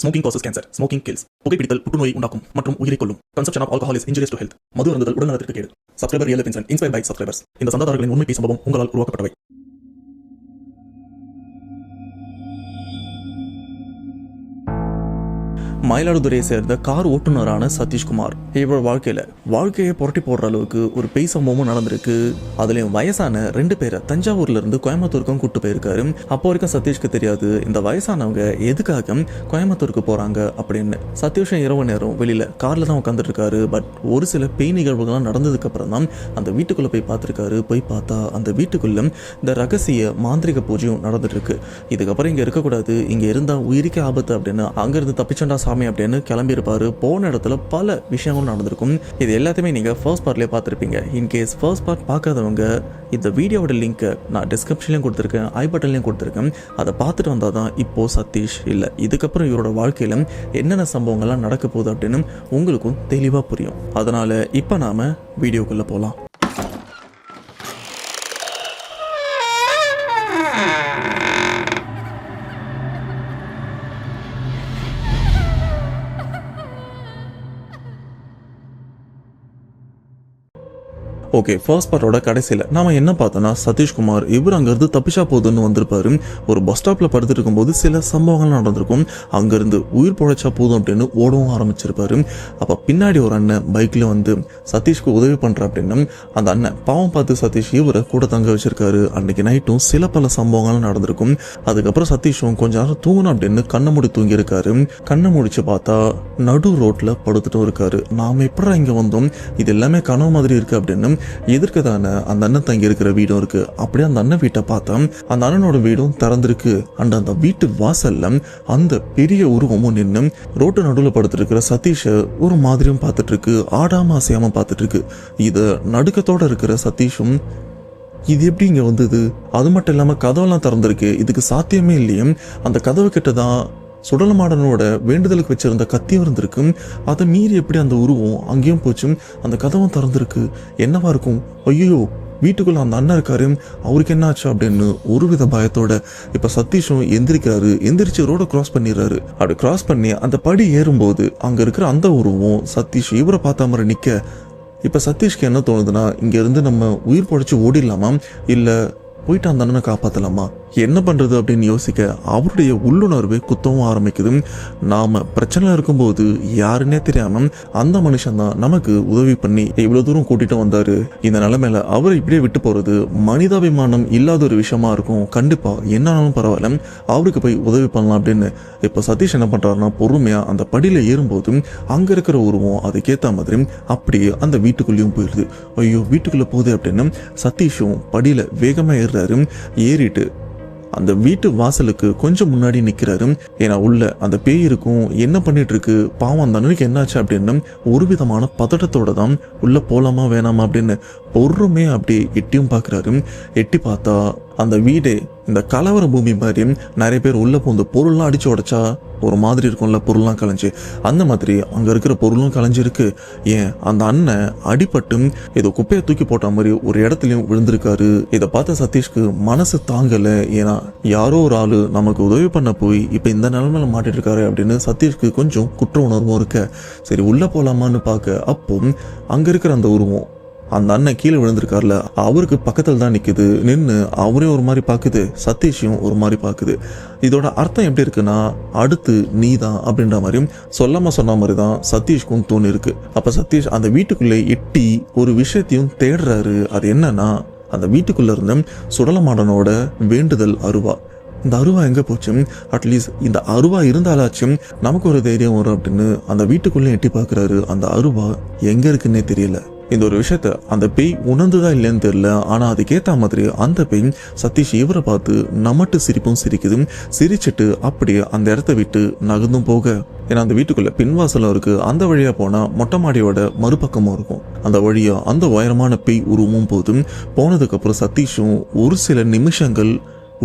Smoking causes cancer. Smoking kills. புகைப்பிடித்தல் புற்றுநோயை உண்டாக்கும் மற்றும் உயிரை கொல்லும். Consumption of alcohol is injurious to health. மது அருந்துதல் உடல்நலத்திற்கு கேடு. Subscriber Real Life Incident inspired by subscribers. இந்த சந்தாதாரர்களின் உண்மை சம்பவம் உங்களால் உருவாக்கப்பட்டவை. மயிலாடுதுறையை சேர்ந்த கார் ஓட்டுநரான சதீஷ்குமார் இவர் வாழ்க்கையை புரட்டி போடுற அளவுக்கு ஒரு பேய் சம்பவமும் நடந்திருக்கு. அதுலயும் வயசான 2 பேரை தஞ்சாவூர்ல இருந்து கோயம்புத்தூருக்கும் கூட்டு போயிருக்காரு. அப்போ வரைக்கும் சதீஷ்க்கு தெரியாது இந்த வயசானவங்க எதுக்காக கோயம்புத்தூருக்கு போறாங்க அப்படின்னு. சதீஷும் இரவு நேரம் வெளியில கார்ல தான் உட்காந்துட்டு இருக்காரு. பட் ஒரு சில பேய் நிகழ்வுகள்லாம் நடந்ததுக்கு அப்புறம் தான் அந்த வீட்டுக்குள்ள போய் பார்த்திருக்காரு. போய் பார்த்தா அந்த வீட்டுக்குள்ள இந்த ரகசிய மாந்திரிக பூஜையும் நடந்துட்டு இருக்கு. இதுக்கப்புறம் இங்க இருக்கக்கூடாது, இங்க இருந்தா உயிருக்கே ஆபத்து அப்படின்னு அங்கிருந்து தப்பிச்சண்டா சாமி அப்படின்னு கிளம்பி இருப்பாரு. போன இடத்துல பல விஷயங்கள் நடந்திருக்கும். இது எல்லாத்தையுமே நீங்க ஃபர்ஸ்ட் பார்ட்லயே பார்த்திருப்பீங்க. இன்கேஸ் ஃபர்ஸ்ட் பார்ட் பார்க்காதவங்க இந்த வீடியோவோட லிங்க் நான் டிஸ்கிரிப்ஷன்லயும் கொடுத்துருக்கேன், ஐ பட்டன்லயும் கொடுத்துருக்கேன். அதை பார்த்துட்டு வந்தாதான் இப்போ சதீஷ் இல்லை, இதுக்கப்புறம் இவரோட வாழ்க்கையில என்னென்ன சம்பவங்கள்லாம் நடக்க போகுது அப்படின்னு உங்களுக்கும் தெளிவா புரியும். அதனால இப்ப நாம வீடியோக்குள்ள போலாம். ஓகே, ஃபர்ஸ்ட் பார்ட்டோட கடைசியில் நாம என்ன பார்த்தோம்னா சதீஷ்குமார் இவர் அங்கிருந்து தப்பிச்சா போதுன்னு வந்திருப்பாரு. ஒரு பஸ் ஸ்டாப்ல படுத்துட்டு இருக்கும்போது சில சம்பவங்கள் நடந்திருக்கும். அங்கிருந்து உயிர் பொழைச்சா போதும் அப்படின்னு ஓடவும் ஆரம்பிச்சிருப்பாரு. அப்ப பின்னாடி ஒரு அண்ணன் பைக்ல வந்து சதீஷ்க்கு உதவி பண்ற அப்படின்னு அந்த அண்ணன் பாவம் பார்த்து சதீஷ் இவரை கூட தங்க வச்சிருக்காரு. அன்னைக்கு நைட்டும் சில பல சம்பவங்கள் நடந்திருக்கும். அதுக்கப்புறம் சதீஷும் கொஞ்ச நேரம் தூங்கணும் அப்படின்னு கண்ணை மூடி தூங்கி இருக்காரு. கண்ணை முடிச்சு பார்த்தா நடு ரோட்ல படுத்துட்டும் இருக்காரு. நாம எப்படா இங்க வந்தோம், இது எல்லாமே கனவு மாதிரி இருக்கு அப்படின்னு எதிர்க்கதான அந்த அண்ணன் தங்கி இருக்கிற வீடும் இருக்கு. அப்படியே அந்த அண்ணன் வீட்டை பார்த்தா அந்த அண்ணனோட வீடும் திறந்திருக்கு. அந்த வீட்டு வாசல்ல அந்த பெரிய உருவமும் நின்று ரோட்டு நடுவில் படுத்துட்டு இருக்கிற சதீஷ ஒரு மாதிரியும் பார்த்துட்டு இருக்கு, ஆடாம அசையாம பார்த்துட்டு இருக்கு. இத நடுக்கத்தோட இருக்கிற சதீஷும் இது எப்படி இங்க வந்தது, அது மட்டும் இல்லாம கதவெல்லாம் திறந்திருக்கு, இதுக்கு சாத்தியமே இல்லையே, அந்த கதவு கிட்டதான் சுடலமாடனோட வேண்டுதலுக்கு வச்சிருந்த கத்தியும் இருந்திருக்கு, அதை மீறி எப்படி அந்த உருவம் அங்கேயும் போச்சு, அந்த கதவும் திறந்திருக்கு, என்னவா இருக்கும், ஐயோ வீட்டுக்குள்ள அந்த அண்ணன் இருக்காரு, அவருக்கு என்ன ஆச்சு அப்படின்னு ஒருவித பயத்தோட இப்ப சதீஷும் எந்திரிக்கிறாரு. எந்திரிச்சு ரோட கிராஸ் பண்ணிடுறாரு. அப்படி கிராஸ் பண்ணி அந்த படி ஏறும்போது அங்க இருக்கிற அந்த உருவம் சதீஷ் இவரை பார்த்த மாதிரி நிக்க, இப்ப சதீஷ்க்கு என்ன தோணுதுன்னா இங்க இருந்து நம்ம உயிர் பொழைச்சு ஓடிடலாமா இல்ல போயிட்டு அந்த அண்ணனை காப்பாத்தலாமா, என்ன பண்றது அப்படின்னு யோசிக்க அவருடைய உள்ளுணர்வு குத்தவும் ஆரம்பிக்குது. நாம பிரச்சனை இருக்கும்போது யாருன்னே தெரியாம அந்த மனுஷன் தான் நமக்கு உதவி பண்ணி இவ்வளவு தூரம் கூட்டிட்டு வந்தாரு. இந்த நிலைமையில அவரை இப்படியே விட்டு போறது மனிதாபிமானம் இல்லாத ஒரு விஷயமா இருக்கும். கண்டிப்பா என்னாலும் பரவாயில்ல அவருக்கு போய் உதவி பண்ணலாம் அப்படின்னு இப்ப சதீஷ் என்ன பண்றாருன்னா பொறுமையா அந்த படியில ஏறும்போது அங்க இருக்கிற உருவம் அதுக்கேத்த மாதிரி அப்படியே அந்த வீட்டுக்குள்ளேயும் போயிடுது. ஐயோ வீட்டுக்குள்ள போகுது அப்படின்னு சதீஷும் படியில வேகமா ஏறிட்டு அந்த வீட்டு வாசலுக்கு கொஞ்சம் முன்னாடி நிக்கிறாரு. ஏன்னா உள்ள அந்த பேய் இருக்கும், என்ன பண்ணிட்டு இருக்கு பாவம் அந்த அண்ணனுக்கு என்னாச்சு அப்படின்னு ஒரு விதமான பதட்டத்தோட தான் உள்ள போலாமா வேணாமா அப்படின்னு பொறுமையா அப்படியே எட்டியும் பாக்குறாரு. எட்டி பார்த்தா அந்த வீடே இந்த கலவர பூமி மாதிரி நிறைய பேர் உள்ள போந்து பொருள்லாம் அடிச்சு உடைச்சா ஒரு மாதிரி இருக்கும்ல, பொருள்லாம் கலைஞ்சு அந்த மாதிரி அங்க இருக்கிற பொருளும் கலைஞ்சிருக்கு. ஏன் அந்த அண்ணன் அடிபட்டும் ஏதோ குப்பையை தூக்கி போட்ட மாதிரி ஒரு இடத்துலயும் விழுந்திருக்காரு. இதை பார்த்த சதீஷ்க்கு மனசு தாங்கல. ஏன்னா யாரோ ஒரு ஆளு நமக்கு உதவி பண்ண போய் இப்ப இந்த நிலைமையில மாட்டிட்டு இருக்காரு அப்படின்னு சதீஷ்க்கு கொஞ்சம் குற்ற உணர்வும் இருக்க. சரி உள்ள போலாமான்னு பார்க்க அப்போ அங்க இருக்கிற அந்த உருவம் அந்த அண்ணன் கீழே விழுந்திருக்காருல அவருக்கு பக்கத்துல தான் நிக்குது. நின்று அவரே ஒரு மாதிரி பாக்குது, சதீஷையும் ஒரு மாதிரி பாக்குது. இதோட அர்த்தம் எப்படி இருக்குன்னா அடுத்து நீ தான் அப்படின்ற மாதிரியும் சொல்லாம சொன்ன மாதிரி தான் சதீஷ்க்கும் தோணு இருக்கு. அப்ப சதீஷ் அந்த வீட்டுக்குள்ளே எட்டி ஒரு விஷயத்தையும் தேடுறாரு. அது என்னன்னா அந்த வீட்டுக்குள்ள இருந்த சுடலமாடனோட வேண்டுதல் அருவா. இந்த அருவா எங்க போச்சு, அட்லீஸ்ட் இந்த அருவா இருந்தாலாச்சும் நமக்கு ஒரு தைரியம் வரும் அப்படின்னு அந்த வீட்டுக்குள்ளே எட்டி பாக்குறாரு. அந்த அருவா எங்க இருக்குன்னே தெரியல. இந்த ஒரு விஷயத்த அந்த பேய் உணர்ந்துதான் இல்லைன்னு தெரியல. ஆனா அதுக்கேத்த மாதிரி அந்த பேய் சதீஷ் இவரை பார்த்து நமட்டு சிரிப்பும் சிரிக்குது. சிரிச்சுட்டு அப்படியே அந்த இடத்த விட்டு நகர்ந்தும் போக, ஏன்னா அந்த வீட்டுக்குள்ள பின்வாசலும் இருக்கு, அந்த வழியா போனா மொட்டை மாடியோட மறுபக்கமும் இருக்கும். அந்த வழியா அந்த உயரமான பேய் உருவமும் போதும். போனதுக்கு அப்புறம் சதீஷும் ஒரு சில நிமிஷங்கள்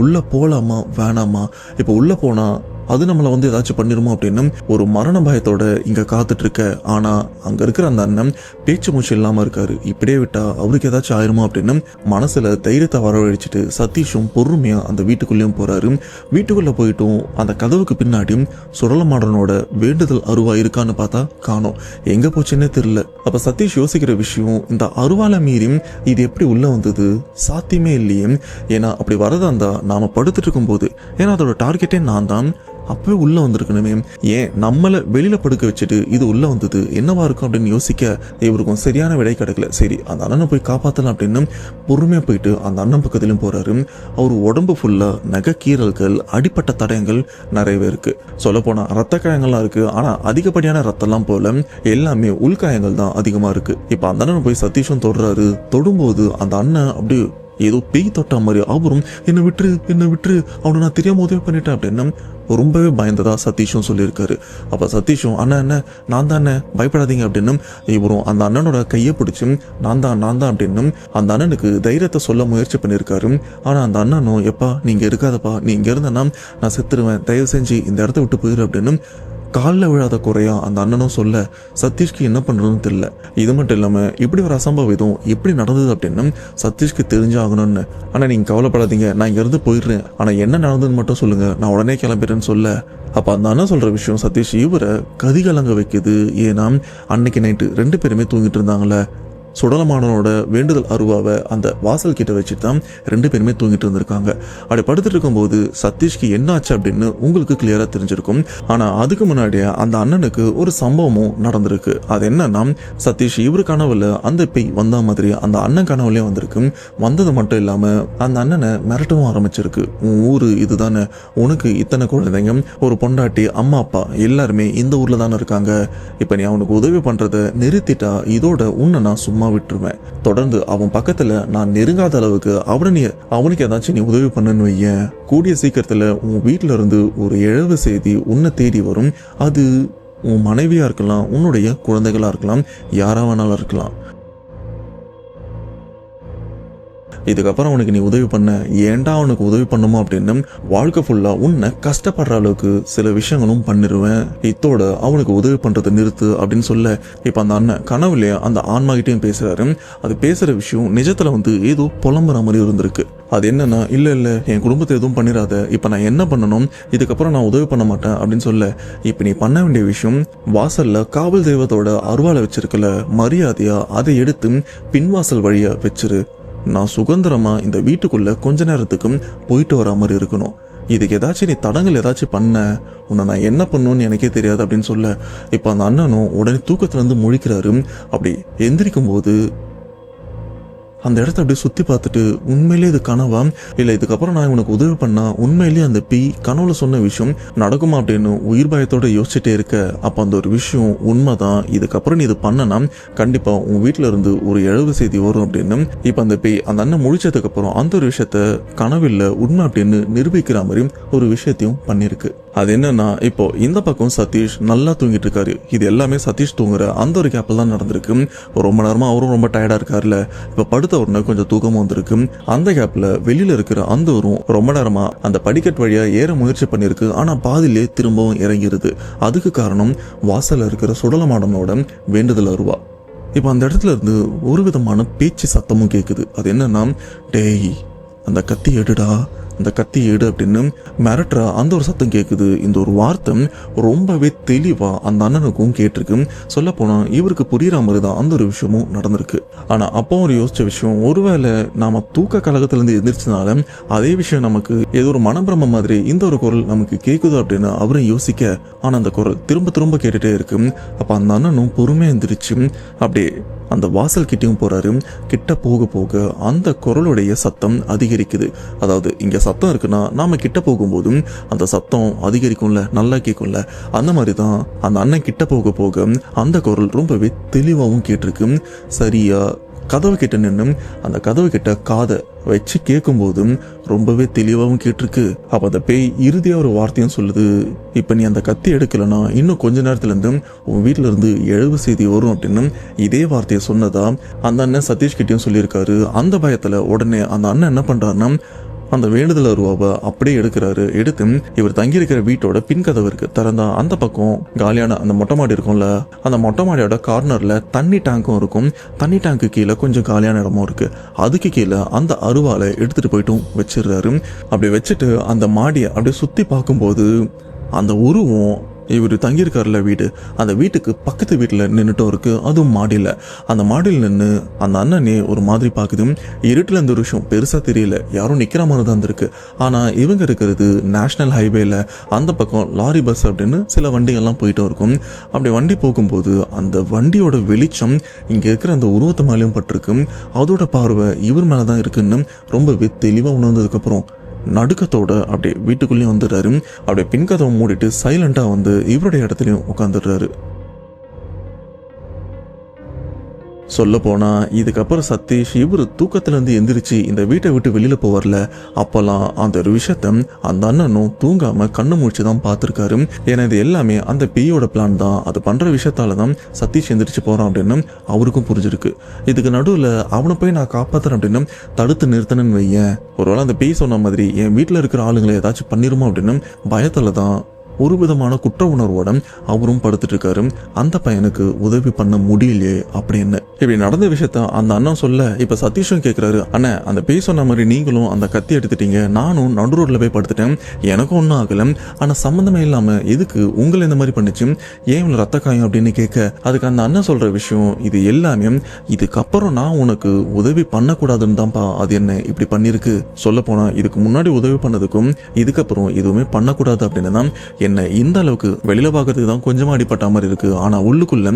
உள்ள போலாமா வேணாமா, இப்ப உள்ள போனா அது நம்மளை வந்து ஏதாச்சும் பண்ணிருமோ அப்படின்னு ஒரு மரண பயத்தோட இங்க காத்துட்டு இருக்க. ஆனா அங்க இருக்கிற அந்த அண்ணன் பேச்சு மூச்சு இல்லாம இருக்காரு. இப்படியே விட்டா அவருக்கு ஏதாச்சும் ஆயிருமோ அப்படின்னு மனசுல தைரியத்தை வரவழைச்சிட்டு சதீஷும் பொறுமையா அந்த வீட்டுக்குள்ளேயும் போறாரு. வீட்டுக்குள்ள போயிட்டும் அந்த கதவுக்கு பின்னாடி சுடலமாடனோட வேண்டுதல் அருவா இருக்கான்னு பார்த்தா காணோம். எங்க போச்சுன்னே தெரியல. அப்ப சதீஷ் யோசிக்கிற விஷயம், இந்த அருவாலை மீறி இது எப்படி உள்ள வந்தது? சாத்தியமே இல்லையே. ஏன்னா அப்படி வரதா இருந்தா நாம படுத்துட்டு இருக்கும் போது, ஏன்னா அதோட டார்கெட்டே நான் தான், அப்பவே உள்ள வந்திருக்கணுமே. ஏன் நம்மள வெளியில படுக்க வச்சுட்டு இது உள்ள வந்தது என்னவா இருக்கும் அப்படின்னு யோசிக்க இவருக்கும் சரியான விடை கிடைக்கல. சரி, அந்த அண்ணனை போய் காப்பாத்தலாம் அப்படின்னு பொறுமையா போயிட்டு அந்த அண்ணன் பக்கத்திலும் போறாரு. அவர் உடம்பு ஃபுல்லா நகை கீறல்கள், அடிப்பட்ட தடயங்கள் நிறையவே இருக்கு. சொல்ல போனா ரத்த காயங்கள்லாம் இருக்கு. ஆனா அதிகப்படியான ரத்தம்லாம் போல எல்லாமே உள்காயங்கள் தான் அதிகமா இருக்கு. இப்ப அந்த அண்ணனை போய் சதீஷும் தொடுறாரு. தொடும்போது அந்த அண்ணன் அப்படியே ஏதோ பேய் தொட்ட மாதிரி அவரும் என்ன விட்டுரு அவனை நான் தெரியாம உதவி பண்ணிட்டேன் அப்படின்னு ரொம்பவே பயந்ததா சதீஷும் சொல்லியிருக்காரு. அப்ப சதீஷும் அண்ணன் நான் தான் பயப்படாதீங்க அப்படின்னு இவரும் அந்த அண்ணனோட கையை பிடிச்சி நான் தான் அப்படின்னு அந்த அண்ணனுக்கு தைரியத்தை சொல்ல முயற்சி பண்ணியிருக்காரு. ஆனா அந்த அண்ணனும் எப்பா நீங்க இருக்காதப்பா, நீ இங்க இருந்தனா நான் செத்துருவேன், தயவு செஞ்சு இந்த இடத்த விட்டு போயிரு அப்படின்னு காலில் விழாத குறையா அந்த அண்ணனும் சொல்ல சதீஷ்க்கு என்ன பண்றதுன்னு தெரியல. இது மட்டும் இல்லாம இப்படி ஒரு அசம்பவிதம் எப்படி நடந்தது அப்படின்னு சதீஷ்க்கு தெரிஞ்சாகணும்னு. ஆனா நீங்க கவலைப்படாதீங்க, நான் இங்க இருந்து போயிடுறேன், ஆனா என்ன நடந்ததுன்னு மட்டும் சொல்லுங்க, நான் உடனே கிளம்பிடுறேன்னு சொல்ல அப்ப அந்த அண்ணன் சொல்ற விஷயம் சதீஷ் இவரை கதிகலங்க வைக்குது. ஏன்னா அன்னைக்கு நைட்டு 2 பேருமே தூங்கிட்டு இருந்தாங்களே. சுடலமாடனோட வேண்டுதல் அருவாவை அந்த வாசல் கிட்ட வச்சுட்டு தான் 2 பேருமே தூங்கிட்டு இருந்திருக்காங்க. அப்படி படுத்துட்டு இருக்கும்போது சதீஷ்க்கு என்ன ஆச்சு அப்படின்னு உங்களுக்கு கிளியரா தெரிஞ்சிருக்கும். ஆனா அதுக்கு முன்னாடியே அந்த அண்ணனுக்கு ஒரு சம்பவமும் நடந்திருக்கு. அது என்னன்னா, சதீஷ் இவரு கனவுல அந்த பேய் வந்த மாதிரி அந்த அண்ணன் கனவுலயே வந்திருக்கு. வந்தது மட்டும் இல்லாம அந்த அண்ணனை மிரட்டவும் ஆரம்பிச்சிருக்கு. உன் ஊரு இதுதானே, உனக்கு இத்தனை குழந்தைங்க, ஒரு பொண்டாட்டி, அம்மா அப்பா எல்லாருமே இந்த ஊர்ல தானே இருக்காங்க. இப்ப நீ அவனுக்கு உதவி பண்றதை நிறுத்திட்டா இதோட உன்னை நான் சும்மா விட்டுருவேன். தொடர்ந்து அவன் பக்கத்துல நான் நெருங்காத அளவுக்கு அவனுக்கு ஏதாச்சும் நீ உதவி பண்ணுன்னு வையேன், கூடிய சீக்கிரத்துல உன் வீட்டுல இருந்து ஒரு இழவு செய்தி உன்னை தேடி வரும். அது உன் மனைவியா இருக்கலாம், உன்னுடைய குழந்தைகளா இருக்கலாம், யாரா வேணாலும் இருக்கலாம். இதுக்கப்புறம் அவனுக்கு நீ உதவி பண்ண, ஏன்டா அவனுக்கு உதவி பண்ணுமோ அப்படின்னு வாழ்க்கை ஃபுல்லா உன்னை கஷ்டப்படுற அளவுக்கு சில விஷயங்களும் பண்ணிருவேன். இத்தோட அவனுக்கு உதவி பண்றதை நிறுத்து அப்படின்னு சொல்ல இப்ப அந்த அண்ணன் கனவுலயே அந்த ஆன்மாகிட்டையும் பேசுறாரு. அது பேசுற விஷயம் நிஜத்துல வந்து ஏதோ புலம்புற மாதிரி இருந்திருக்கு. அது என்னன்னா, இல்ல என் குடும்பத்தை எதுவும் பண்ணிடாத, இப்ப நான் என்ன பண்ணணும், இதுக்கப்புறம் நான் உதவி பண்ண மாட்டேன் அப்படின்னு சொல்ல இப்ப நீ பண்ண வேண்டிய விஷயம், வாசல்ல காவல் தெய்வத்தோட அருவாலை வச்சிருக்கல, மரியாதையா அதை எடுத்து பின்வாசல் வழியா வச்சிரு. நான் சுதந்திரமா இந்த வீட்டுக்குள்ள கொஞ்ச நேரத்துக்கும் போயிட்டு வர மாதிரி இருக்கணும். இதுக்கு ஏதாச்சும் நீ தடங்கள் ஏதாச்சும் பண்ண, உன்னை நான் என்ன பண்ணுன்னு எனக்கே தெரியாது அப்படின்னு சொல்ல இப்ப அந்த அண்ணனும் உடனே தூக்கத்துல இருந்து முழிக்கிறாரு. அப்படி எந்திரிக்கும் போது அந்த இடத்த அப்படியே சுத்தி பார்த்துட்டு உண்மையிலேயே இது கனவா, இல்ல இதுக்கப்புறம் நான் உனக்கு உதவி பண்ணா உண்மையிலேயே அந்த பேய் கனவுல சொன்ன விஷயம் நடக்குமா அப்படின்னு உயிர் பயத்தோட யோசிச்சுட்டே இருக்க. அப்ப அந்த ஒரு விஷயம் உண்மைதான், இதுக்கப்புறம் நீ இது பண்ணனா கண்டிப்பா உன் வீட்டுல இருந்து ஒரு இழவு செய்தி வரும் அப்படின்னு இப்ப அந்த பேய் அந்த அண்ணன் முழிச்சதுக்கு அப்புறம் அந்த ஒரு விஷயத்த கனவில்ல உண்மை அப்படின்னு நிரூபிக்கிற மாதிரி ஒரு விஷயத்தையும் பண்ணிருக்கு. அது என்னன்னா, இப்போ இந்த பக்கம் சதீஷ் நல்லா தூங்கிட்டு இருக்காரு. இது எல்லாமே சதீஷ் தூங்குற அந்த ஒரு கேப்ல தான் நடந்திருக்கு. ரொம்ப நேரமா அவரும் ரொம்ப டயர்டா இருக்காருல்ல, இப்ப படுத்த உடனே கொஞ்சம் தூக்கமும் வந்திருக்கு. அந்த கேப்ல வெளியில இருக்கிற அந்த ரொம்ப நேரமா அந்த படிக்கட்டு வழியா ஏற முயற்சி பண்ணிருக்கு. ஆனா பாதிலே திரும்பவும் இறங்கிருது. அதுக்கு காரணம் வாசல்ல இருக்கிற சுடலமாடனோட வேண்டுதல் அருவா. இப்ப அந்த இடத்துல இருந்து ஒரு விதமான பேச்சு சத்தமும் கேக்குது. அது என்னன்னா, டேய் அந்த கத்தி எடுடா, அந்த கத்தி எடு அப்படின்னு மிரட்டுற அந்த ஒரு சத்தம் கேட்குது. இந்த ஒரு வார்த்தை ரொம்பவே தெளிவா அந்த அண்ணனுக்கும் கேட்டிருக்கு. சொல்ல போனா இவருக்கு புரியுற மாதிரி தான் அந்த ஒரு விஷயமும் நடந்திருக்கு. ஆனா அப்போ ஒரு யோசிச்ச விஷயம், ஒருவேளை நாம தூக்க கழகத்துல இருந்து எந்திரிச்சதுனால அதே விஷயம் நமக்கு ஏதோ ஒரு மனப்பிரம மாதிரி இந்த ஒரு குரல் நமக்கு கேட்குது அப்படின்னு அவரும் யோசிக்க, ஆனா அந்த குரல் திரும்ப திரும்ப கேட்டுட்டே இருக்கு. அப்ப அந்த அண்ணனும் பொறுமையா எந்திரிச்சு அப்படியே அந்த வாசல் கிட்டையும் போறாரு. கிட்ட போக போக அந்த குரலுடைய சத்தம் அதிகரிக்குது. அதாவது இங்க சத்தம் இருக்குன்னா நாம கிட்ட போகும்போதும் அந்த சத்தம் அதிகரிக்கும்ல, நல்லா கேட்கும்ல. அந்த மாதிரி தான் அந்த அண்ணன் கிட்ட போக போக அந்த குரல் ரொம்பவே தெளிவாகவும் கேட்டிருக்கு. சரியா கதவு கிட்ட நின்று அந்த கதவு கிட்ட காதை வச்சு கேட்கும் போதும் ரொம்பவே தெளிவாகவும் கேட்டிருக்கு. அப்ப அந்த பேய் இறுதியா ஒரு வார்த்தையும் சொல்லுது, இப்ப நீ அந்த கத்தி எடுக்கலன்னா இன்னும் கொஞ்ச நேரத்துல இருந்து உன் வீட்டுல இருந்து இழவு செய்தி வரும் அப்படின்னு இதே வார்த்தையை சொன்னதா அந்த அண்ணன் சதீஷ் கிட்டையும் சொல்லியிருக்காரு. அந்த பயத்துல உடனே அந்த அண்ணன் என்ன பண்றாருன்னா அந்த வேண்டுதல் அருவாவை அப்படியே எடுக்கிறாரு. எடுத்து இவர் தங்கியிருக்கிற வீட்டோட பின் கதவு இருக்கு திறந்தா அந்த பக்கம் காலியான அந்த மொட்டை மாடி இருக்கும்ல, அந்த மொட்டை மாடியோட கார்னர்ல தண்ணி டேங்கும் இருக்கும். தண்ணி டேங்க்கு கீழே கொஞ்சம் காலியான இடமும் இருக்கு. அதுக்கு கீழே அந்த அருவாலை எடுத்துட்டு போயிட்டும் வச்சிடுறாரு. அப்படி வச்சுட்டு அந்த மாடியை அப்படியே சுத்தி பார்க்கும்போது அந்த உருவம் இவர் தங்கியிருக்காருல வீடு, அந்த வீட்டுக்கு பக்கத்து வீட்டில் நின்றுட்டும் இருக்கு. அதுவும் மாடியில். அந்த மாடியில் நின்று அந்த அண்ணனே ஒரு மாதிரி பார்க்குது. இருட்டில் இந்த ஒரு விஷயம் பெருசாக தெரியல, யாரும் நிற்கிற மாதிரி தான் இருக்கு. ஆனால் இவங்க இருக்கிறது நேஷ்னல் ஹைவேல, அந்த பக்கம் லாரி பஸ் அப்படின்னு சில வண்டிகள்லாம் போயிட்டும் இருக்கும். அப்படி வண்டி போகும்போது அந்த வண்டியோட வெளிச்சம் இங்கே இருக்கிற அந்த உருவத்தை மேலேயும் பட்டிருக்கு. அதோட பார்வை இவர் மேலே தான் இருக்குன்னு ரொம்ப தெளிவாக உணர்ந்ததுக்கப்புறம் நடுக்கத்தோட அப்படியே வீட்டுக்குள்ளேயும் வந்துடுறாரு. அப்படியே பின்கதவை மூடிட்டு சைலண்டா வந்து இவருடைய இடத்துலையும் உட்காந்துடுறாரு. சொல்ல போனா இதுக்கப்புறம் சதீஷ் இவர் தூக்கத்திலேருந்து எந்திரிச்சு இந்த வீட்டை விட்டு வெளியில போவார்ல, அப்பெல்லாம் அந்த ஒரு விஷயத்த அந்த அண்ணனும் தூங்காம கண்ணு முடிச்சு தான் பார்த்துருக்காரு. ஏன்னா இது எல்லாமே அந்த பேயோட பிளான் தான், அது பண்ற விஷயத்தால தான் சதீஷ் எந்திரிச்சு போறான் அப்படின்னு அவருக்கும் புரிஞ்சிருக்கு. இதுக்கு நடுவில் அவனை போய் நான் காப்பாத்துறேன் அப்படின்னு தடுத்து நிறுத்தணும்னு வையேன், ஒருவேளை அந்த பேய் சொன்ன மாதிரி என் வீட்டில் இருக்கிற ஆளுங்களை ஏதாச்சும் பண்ணிருமோ அப்படின்னு பயத்துல தான் ஒரு விதமான குற்ற உணர்வோட அவரும் படுத்துட்டு இருக்காரு. அந்த பையனுக்கு உதவி பண்ண முடியலையே அப்படின்னு இப்படி நடந்த விஷயத்த அந்த அண்ணன் சொல்ல, இப்ப சதீஷும் கேட்கிறாரு, அண்ணா அந்த பேய் சொன்ன மாதிரி நீங்களும் அந்த கத்தி எடுத்துட்டீங்க, நானும் நடு ரோட்ல போய் படுத்துட்டேன், எனக்கும் ஒன்றும் ஆகல, ஆனா சம்மந்தமே இல்லாம எதுக்கு உங்களை இந்த மாதிரி பண்ணிச்சு, ஏன் இவ்வளவு ரத்த காயம் அப்படின்னு கேட்க, அதுக்கு அந்த அண்ணன் சொல்ற விஷயம் இது எல்லாமே இதுக்கப்புறம் நான் உனக்கு உதவி பண்ணக்கூடாதுன்னு தான்ப்பா அது என்ன இப்படி பண்ணிருக்கு. சொல்ல போனா இதுக்கு முன்னாடி உதவி பண்ணதுக்கும் இதுக்கப்புறம் எதுவுமே பண்ணக்கூடாது அப்படின்னு தான் என்ன இந்த அளவுக்கு வெளியில பார்க்கறதுக்கு தான் கொஞ்சமா அடிப்பட்ட மாதிரி இருக்கு, ஆனா உள்ளுக்குள்ள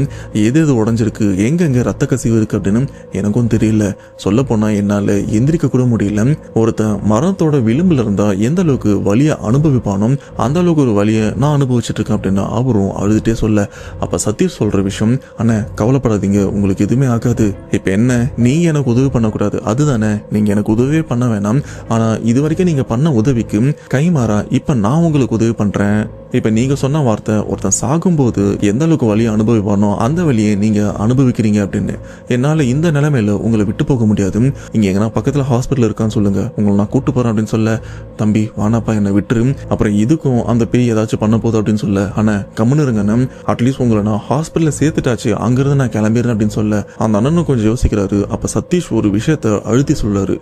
எது எது உடஞ்சிருக்கு, எங்கெங்க ரத்த கசிவு இருக்கு அப்படின்னு எனக்கும் தெரியல. சொல்ல போனா என்னால எந்திரிக்க கூட முடியல. ஒருத்தன் மரணத்தோட விளிம்புல இருந்தா எந்த அளவுக்கு வலியை அனுபவிப்பானோ அந்த அளவுக்கு ஒரு வலியை நான் அனுபவிச்சுட்டு இருக்கேன் அப்படின்னு அவரும் அழுதுட்டே சொல்ல, அப்ப சதீஷ் சொல்ற விஷயம், அண்ணா கவலைப்படாதீங்க, உங்களுக்கு எதுவுமே ஆகாது. இப்ப என்ன நீ எனக்கு உதவி பண்ணக்கூடாது அதுதானே, நீங்க எனக்கு உதவியே பண்ண வேணாம், ஆனா இது வரைக்கும் நீங்க பண்ண உதவிக்கு கைமாறா இப்ப நான் உங்களுக்கு உதவி பண்றேன். இப்ப நீங்க சொன்ன வார்த்தை, ஒருத்தன் சாகும்போது எந்த அளவுக்கு வலியை அனுபவிப்பானோ அந்த வலியை நீங்க அனுபவிக்கிறீங்க அப்படின்னு. என்னால இந்த நிலைமையில உங்களை விட்டு போக முடியாது, இங்க எங்கன்னா பக்கத்துல ஹாஸ்பிட்டல் இருக்கான்னு சொல்லுங்க, உங்களை நான் கூட்டு போறேன் அப்படின்னு சொல்ல, தம்பி வானாப்பா என்னை விட்டுரு, அப்புறம் இதுக்கும் அந்த பேய் ஏதாச்சும் பண்ண போதும் அப்படின்னு சொல்ல, ஆனா கம்முன்னு இருங்கன்னு, அட்லீஸ்ட் உங்களை நான் ஹாஸ்பிட்டல்ல சேர்த்துட்டாச்சு, அங்கிருந்து நான் கிளம்பிடுறேன் அப்படின்னு சொல்ல, அந்த அண்ணனும் கொஞ்சம் யோசிக்கிறாரு. அப்ப சதீஷ் ஒரு விஷயத்த அழுத்தி சொல்றாரு,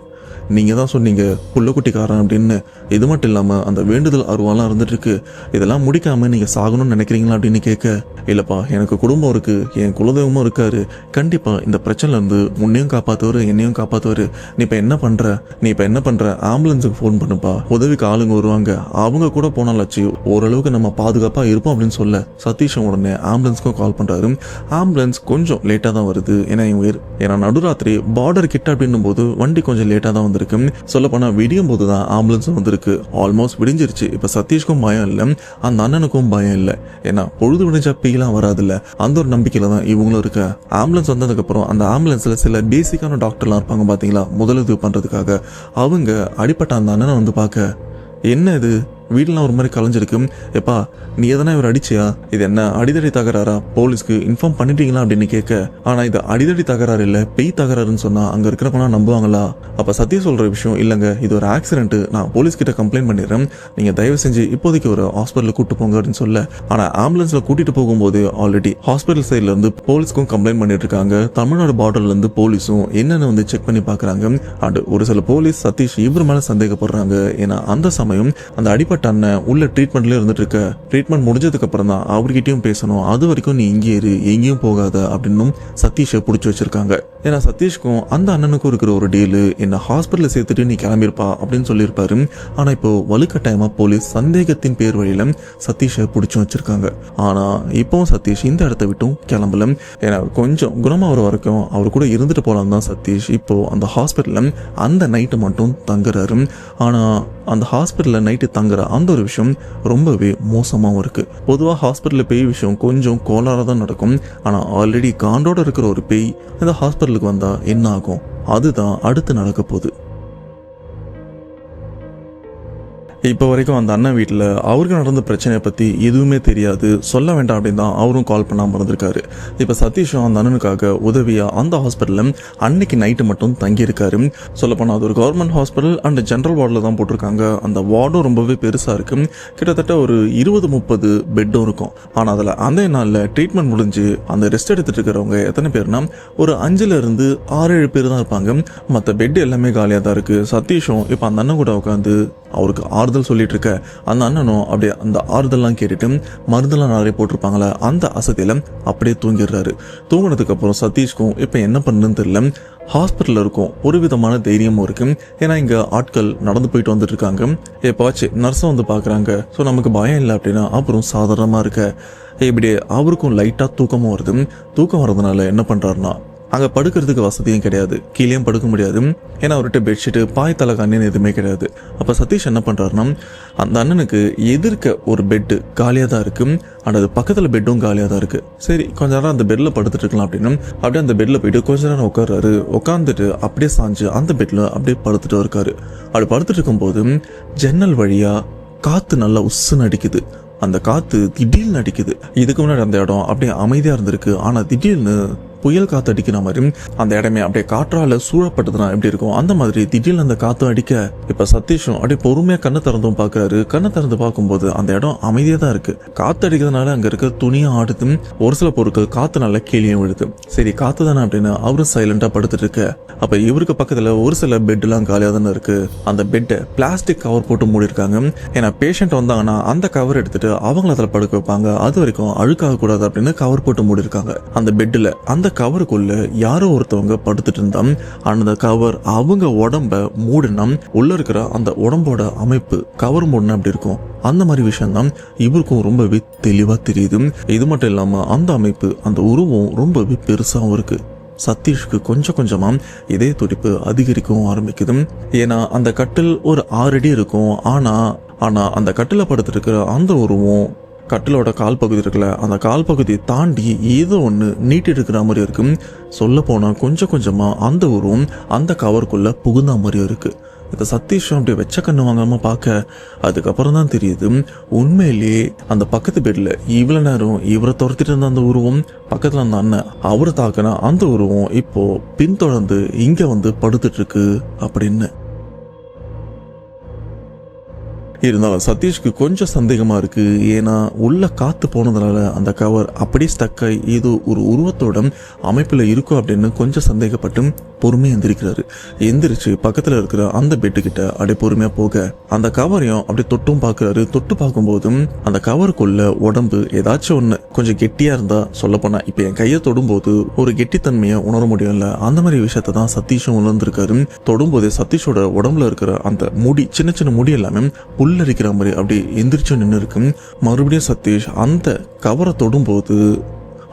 நீங்க தான் சொன்னீங்க புள்ளக்குட்டிக்காரன் அப்படின்னு, இது மட்டும் இல்லாம அந்த வேண்டுதல் அருவாலாம் இருந்துட்டு இருக்கு, இதெல்லாம் முடிக்காம நீங்க சாகணும்னு நினைக்கிறீங்களா அப்படின்னு கேட்க, இல்லப்பா எனக்கு குடும்பம் இருக்கு, என் குலதெய்வமும் இருக்காரு, கண்டிப்பா இந்த பிரச்சனைல இருந்து முன்னையும் காப்பாத்துவாரு என்னையும் காப்பாத்துவாரு, நீ இப்ப என்ன பண்ற ஆம்புலன்ஸுக்கு போன் பண்ணுப்பா, உதவிக்கு ஆளுங்க வருவாங்க, அவங்க கூட போனாலாச்சு ஓரளவுக்கு நம்ம பாதுகாப்பா இருப்போம் அப்படின்னு சொல்ல, சதீஷும் உடனே ஆம்புலன்ஸ்க்கும் கால் பண்றாரு. ஆம்புலன்ஸ் கொஞ்சம் லேட்டா தான் வருது, ஏன்னா நடுராத்திரி பார்டர் கிட்ட அப்படின்னும் போது வண்டி கொஞ்சம் லேட்டா தான் வந்திருக்கு. சொல்ல போனா விடியும் போதுதான் ஆம்புலன்ஸ் வந்திருக்கு. ஆல்மோஸ்ட் விடிஞ்சிருச்சு. இப்ப சதீஷ்க்கும் பயம் இல்ல, அந்த அண்ணனுக்கும் பயம் இல்ல, ஏன்னா பொழுது விடிஞ்சா பேய்லாம் வராதுல்ல, அந்த ஒரு நம்பிக்கையில தான் இவங்களும் இருக்க. ஆம்புலன்ஸ் வந்ததுக்கு அப்புறம் அந்த ஆம்புலன்ஸ்ல சில பேசிக்கான டாக்டர்லாம் இருப்பாங்க பாத்தீங்களா, முதலுதவி பண்றதுக்காக. அவங்க அடிப்பட்ட அந்த அண்ணனை வந்து பார்க்க, என்ன இது வீடெல்லாம் ஒரு மாதிரி கலைஞ்சிருக்கு, எப்பா நீ எதனா இவர் அடிச்சியா, இது என்ன அடிதடி தகராறா, போலீஸ்க்கு இன்ஃபார்ம் பண்ணிட்டீங்களா அப்படின்னு கேட்க, ஆனா இது அடிதடி தகராறு இல்ல பேய் தகராறுன்னு சொன்னா அங்க இருக்கிறப்ப நம்புவாங்களா. அப்ப சதீஷ் சொல்ற விஷயம், இல்லங்க இது ஒரு ஆக்சிடென்ட், நான் போலீஸ் கிட்ட கம்ப்ளைண்ட் பண்ணிடுறேன், நீங்க தயவு செஞ்சு இப்போதைக்கு ஒரு ஹாஸ்பிட்டலுக்கு கூட்டு போங்க அப்படின்னு சொல்ல, ஆனா ஆம்புலன்ஸ்ல கூட்டிட்டு போகும்போது ஆல்ரெடி ஹாஸ்பிட்டல் சைட்ல இருந்து போலீஸ்க்கும் கம்ப்ளைண்ட் பண்ணிட்டு இருக்காங்க. தமிழ்நாடு பார்டர்ல இருந்து போலீஸும் என்னன்னு வந்து செக் பண்ணி பாக்குறாங்க. அண்ட் ஒரு சில போலீஸ் சதீஷ் இவர் மேல சந்தேகப்படுறாங்க. ஏன்னா அந்த சமயம் அந்த அடிப்பட்ட அண்ணன் உள்ள ட்ரீட்மெண்ட்ல இருந்துட்டு இருக்க, ட்ரீட்மெண்ட் முடிஞ்சதுக்கு அப்புறம் தான் அவர்கிட்டயும் பேசணும், அது வரைக்கும் நீ இங்கே இரு எங்கேயும் போகாத அப்படின்னு சதீஷை பிடிச்சி வச்சிருக்காங்க. ஏன்னா சதீஷ்க்கும் அந்த அண்ணனுக்கும் இருக்கிற ஒரு டீலு, என்ன ஹாஸ்பிட்டல் சேர்த்துட்டு நீ கிளம்பிருப்பா அப்படின்னு சொல்லியிருப்பாரு. ஆனா இப்போ வலுக்கட்டாயமா போலீஸ் சந்தேகத்தின் பேர் வழியில சதீஷை பிடிச்சும் வச்சிருக்காங்க. ஆனா இப்போ சதீஷ் இந்த இடத்த விட்டும் கிளம்பல. ஏன்னா கொஞ்சம் குணமாகிற வரைக்கும் அவர் கூட இருந்துட்டு போலாம் தான் சதீஷ் இப்போ அந்த ஹாஸ்பிட்டல்ல அந்த நைட்டு மட்டும் தங்குறாரு. ஆனா அந்த ஹாஸ்பிட்டல்ல நைட்டு தங்குற அந்த ஒரு விஷயம் ரொம்பவே மோசமாகவும் இருக்கு. பொதுவாக ஹாஸ்பிட்டலில் பேய் விஷயம் கொஞ்சம் கோளாறாக தான் நடக்கும். ஆனால் ஆல்ரெடி காண்டோட இருக்கிற ஒரு பேய் இந்த ஹாஸ்பிட்டலுக்கு வந்தா என்ன ஆகும், அதுதான் அடுத்து நடக்க போகுது. இப்போ வரைக்கும் அந்த அண்ணன் வீட்டில் அவருக்கு நடந்த பிரச்சனையை பற்றி எதுவுமே தெரியாது, சொல்ல வேண்டாம் அப்படின்னு தான் அவரும் கால் பண்ணாமல் இருந்திருக்காரு. இப்போ சதீஷும் அந்த அண்ணனுக்காக உதவியாக அந்த ஹாஸ்பிட்டலில் அன்னைக்கு நைட்டு மட்டும் தங்கியிருக்காரு. சொல்லப்போனால் அது ஒரு கவர்மெண்ட் ஹாஸ்பிட்டல் அண்ட் ஜென்ரல் வார்டில் தான் போட்டிருக்காங்க. அந்த வார்டும் ரொம்பவே பெருசாக இருக்கும், கிட்டத்தட்ட ஒரு 20-30 பெட்டும் இருக்கும். ஆனால் அதில் அந்த நாளில் ட்ரீட்மெண்ட் முடிஞ்சு அந்த ரெஸ்ட் எடுத்துகிட்டு இருக்கிறவங்க எத்தனை பேர்னா ஒரு 5-6 பேர் தான் இருப்பாங்க. மற்ற பெட் எல்லாமே காலியாக தான் இருக்குது. சதீஷும் இப்போ அந்த அண்ணன் கூட உட்காந்து அவருக்கு ஆறுதல் சொல்லிட்டு இருக்க, அந்த அண்ணனும் அப்படியே அந்த ஆறுதல்லாம் கேட்டுட்டு மருந்தெல்லாம் நிறைய போட்டிருப்பாங்களே அந்த அசதியில் அப்படியே தூங்கிடுறாரு. தூங்கினதுக்கு அப்புறம் சதீஷ்க்கும் இப்போ என்ன பண்ணுன்னு தெரியல. ஹாஸ்பிட்டலில் இருக்கும் ஒரு விதமான தைரியமும் இருக்கு. ஏன்னா இங்கே ஆட்கள் நடந்து போயிட்டு வந்துட்டு இருக்காங்க. எப்போச்சு நர்ஸை வந்து பார்க்குறாங்க. ஸோ நமக்கு பயம் இல்லை அப்படின்னா அப்புறம் சாதாரணமாக இருக்க. இப்படியே அவருக்கும் லைட்டாக தூக்கமும் வருது. தூக்கம் வர்றதுனால என்ன பண்ணுறாருனா, அங்கே படுக்கிறதுக்கு வசதியும் கிடையாது, கீழேயும் படுக்க முடியாது. ஏன்னா அவர்கிட்ட பெட்ஷீட்டு பாய் தலைக்காணின்னு எதுவுமே கிடையாது. அப்போ சதீஷ் என்ன பண்ணுறாருனா, அந்த அண்ணனுக்கு எதிர்க்க ஒரு பெட்டு காலியாக தான் இருக்குது, ஆனால் அது பக்கத்தில் பெட்டும் காலியாக தான் இருக்குது. சரி கொஞ்ச நேரம் அந்த பெட்டில் படுத்துட்டு இருக்கலாம் அப்படின்னு அப்படியே அந்த பெட்டில் போயிட்டு கொஞ்ச நேரம் உட்கார்றாரு. உட்காந்துட்டு அப்படியே சாஞ்சு அந்த பெட்டில் அப்படியே படுத்துட்டு இருக்காரு. அப்படி படுத்துட்டு இருக்கும்போது ஜன்னல் வழியாக காற்று நல்லா உஸ்ஸுன்னு அடிக்குது. அந்த காற்று திடீர்னு அடிக்குது. இதுக்கு முன்னாடி அந்த இடம் அப்படியே அமைதியாக இருந்திருக்கு, ஆனால் திடீர்னு புயல் காற்று அடிக்கிற மாதிரி அந்த இடமே அப்படியே காற்றால சூழப்பட்டதுனா எப்படி இருக்கும் அந்த மாதிரி திடீர்னு அந்த காற்று அடிக்க, இப்போ சதீஷும் அப்படியே பொறுமையாக கண்ணை திறந்தும் பார்க்குறாரு. கண்ணை திறந்து பார்க்கும்போது அந்த இடம் அமைதியாக தான் இருக்கு. காற்று அடிக்கிறதுனால அங்கே இருக்க துணியை ஆடுது, ஒரு சில பொருட்கள் காற்று நல்லா கீழே விழுது. சரி காற்று தானே அப்படின்னு அவரும் சைலண்டாக படுத்துட்டு இருக்க. அப்போ இவருக்கு பக்கத்தில் ஒரு சில பெட்லாம் காலியாக தானே இருக்கு. அந்த பெட்டை பிளாஸ்டிக் கவர் போட்டு மூடி இருக்காங்க. ஏன்னா பேஷண்ட் வந்தாங்கன்னா அந்த கவர் எடுத்துட்டு அவங்கள அதில் படுக்க வைப்பாங்க, அது வரைக்கும் அழுக்காக கூடாது அப்படின்னு கவர் போட்டு மூடி இருக்காங்க. அந்த பெட்டில் அந்த கவருக்குள்ள யாரோ ஒருத்தவங்க படுத்துட்டு இருந்தா, அந்த கவர் அவங்க உடம்ப மூடினா உள்ள இருக்கிற அந்த உடம்போட அமைப்பு கவர் மூடினா அப்படி இருக்கும். அந்த மாதிரி விஷயம் தான் இவருக்கும் ரொம்பவே தெளிவா தெரியுது. இது மட்டும் இல்லாம அந்த அமைப்பு அந்த உருவம் ரொம்பவே பெருசாகவும் இருக்கு. சதீஷ்க்கு கொஞ்சம் கொஞ்சமா இதய துடிப்பு அதிகரிக்கவும் ஆரம்பிக்குது. ஏன்னா அந்த கட்டில் ஒரு 6 அடி இருக்கும். ஆனா அந்த கட்டில படுத்திருக்கிற அந்த உருவம் கட்டிலோட கால் பகுதி இருக்குல்ல, அந்த கால் பகுதியை தாண்டி ஏதோ ஒன்று நீட்டி இருக்கிற மாதிரி இருக்கும். சொல்ல போனால் கொஞ்சம் கொஞ்சமாக அந்த உருவம் அந்த கவருக்குள்ளே புகுந்த மாதிரியும் இருக்குது. இதை சதீஷும் அப்படியே வெச்ச கண்ணு வாங்காமல் பார்க்க, அதுக்கப்புறம் தான் தெரியுது உண்மையிலேயே அந்த பக்கத்து பெட்டில் இவ்வளோ நேரம் இவரை துரத்திட்டு இருந்த அந்த உருவம், பக்கத்தில் அந்த அண்ணன் அவரை தாக்கின அந்த உருவம் இப்போ பின்தொடர்ந்து இங்கே வந்து படுத்துட்டு இருக்கு அப்படின்னு. இருந்தாலும் சதீஷ்க்கு கொஞ்சம் சந்தேகமாக இருக்குது. ஏன்னா உள்ள காற்று போனதுனால அந்த கவர் அப்படியே ஸ்டக்காகி ஏதோ ஒரு உருவத்தோட அமைப்பில் இருக்கும் அப்படின்னு கொஞ்சம் சந்தேகப்பட்டு பொறுமையாக எந்திரிக்கிறாரு. எந்திரிச்சு பக்கத்தில் இருக்கிற அந்த பெட்டுக்கிட்ட அப்படியே பொறுமையாக போக அந்த கவரையும் அப்படியே தொட்டும் பார்க்குறாரு. தொட்டு பார்க்கும்போதும் அந்த கவருக்குள்ள உடம்பு ஏதாச்சும் ஒன்று கொஞ்சம் கெட்டியாக இருந்தால், சொல்லப்போனால் இப்போ என் கையை தொடும்போது ஒரு கெட்டித்தன்மையை உணர முடியும்ல, அந்த மாதிரி விஷயத்தை தான் சதீஷும் உணர்ந்திருக்காரு. தொடும்போதே சதீஷோட உடம்புல இருக்கிற அந்த முடி, சின்ன சின்ன முடி எல்லாமே புல்லரிக்கிற மாதிரி அப்படி எந்திரிச்சு நின்று இருக்கு. மறுபடியும் சதீஷ் அந்த கவரை தொடும்போது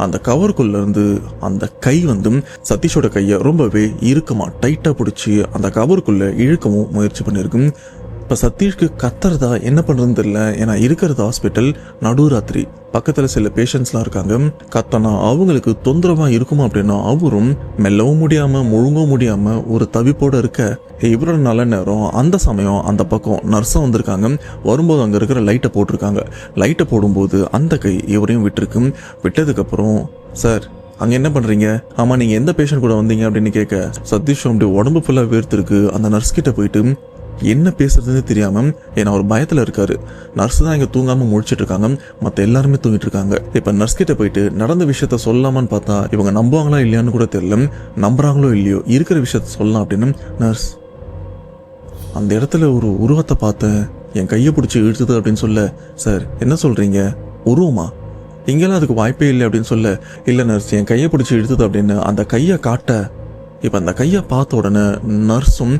அந்த கவருக்குள்ள இருந்து அந்த கை வந்து சதீஷோட கையை ரொம்பவே இறுக்கமா டைட்டா பிடிச்சி அந்த கவருக்குள்ள இழுக்கவும் முயற்சி பண்ணிருக்கு. இப்போ சதீஷ்க்கு கத்துறதா என்ன பண்ணுறதுன்னு தெரியல. ஏன்னா இருக்கிறது ஹாஸ்பிட்டல், நடுராத்திரி, பக்கத்தில் சில பேஷண்ட்ஸ்லாம் இருக்காங்க. கத்தனா அவங்களுக்கு தொந்தரவாக இருக்குமா அப்படின்னா அவரும் மெல்லவும் முடியாமல் முழுங்கவும் முடியாமல் ஒரு தவிப்போடு இருக்க, இவரோட நல்ல நேரம் அந்த சமயம் அந்த பக்கம் நர்ஸும் வந்திருக்காங்க. வரும்போது அங்கே இருக்கிற லைட்டை போட்டிருக்காங்க. லைட்டை போடும்போது அந்த கை இவரையும் விட்டுருக்கு. விட்டதுக்கப்புறம், சார் அங்கே என்ன பண்ணுறீங்க, ஆமாம் நீங்கள் எந்த பேஷண்ட் கூட வந்தீங்க அப்படின்னு கேட்க, சதீஷ் அப்படி உடம்பு ஃபுல்லாக வேர்த்திருக்கு. அந்த நர்ஸ் கிட்ட போயிட்டு என்ன பேசுறதுன்னு தெரியாமல், ஏன்னா ஒரு பயத்தில் இருக்காரு. நர்ஸ் தான் இங்கே தூங்காமல் முடிச்சுட்டு இருக்காங்க, மற்ற எல்லாருமே தூங்கிட்டு இருக்காங்க. இப்போ நர்ஸ் கிட்ட போயிட்டு நடந்த விஷயத்த சொல்லலாமான்னு பார்த்தா இவங்க நம்புவாங்களா இல்லையான்னு கூட தெரியல. நம்புறாங்களோ இல்லையோ இருக்கிற விஷயத்த சொல்லலாம் அப்படின்னு, நர்ஸ் அந்த இடத்துல ஒரு உருவத்தை பார்த்தேன், என் கையை பிடிச்சி இழுத்துது அப்படின்னு சொல்ல, சார் என்ன சொல்கிறீங்க, உருவமா, இங்கெல்லாம் அதுக்கு வாய்ப்பே இல்லை அப்படின்னு சொல்ல, இல்லை நர்ஸ் என் கையை பிடிச்சி இழுத்துது அப்படின்னு அந்த கையை காட்ட, இப்போ அந்த கையை பார்த்த உடனே நர்ஸும்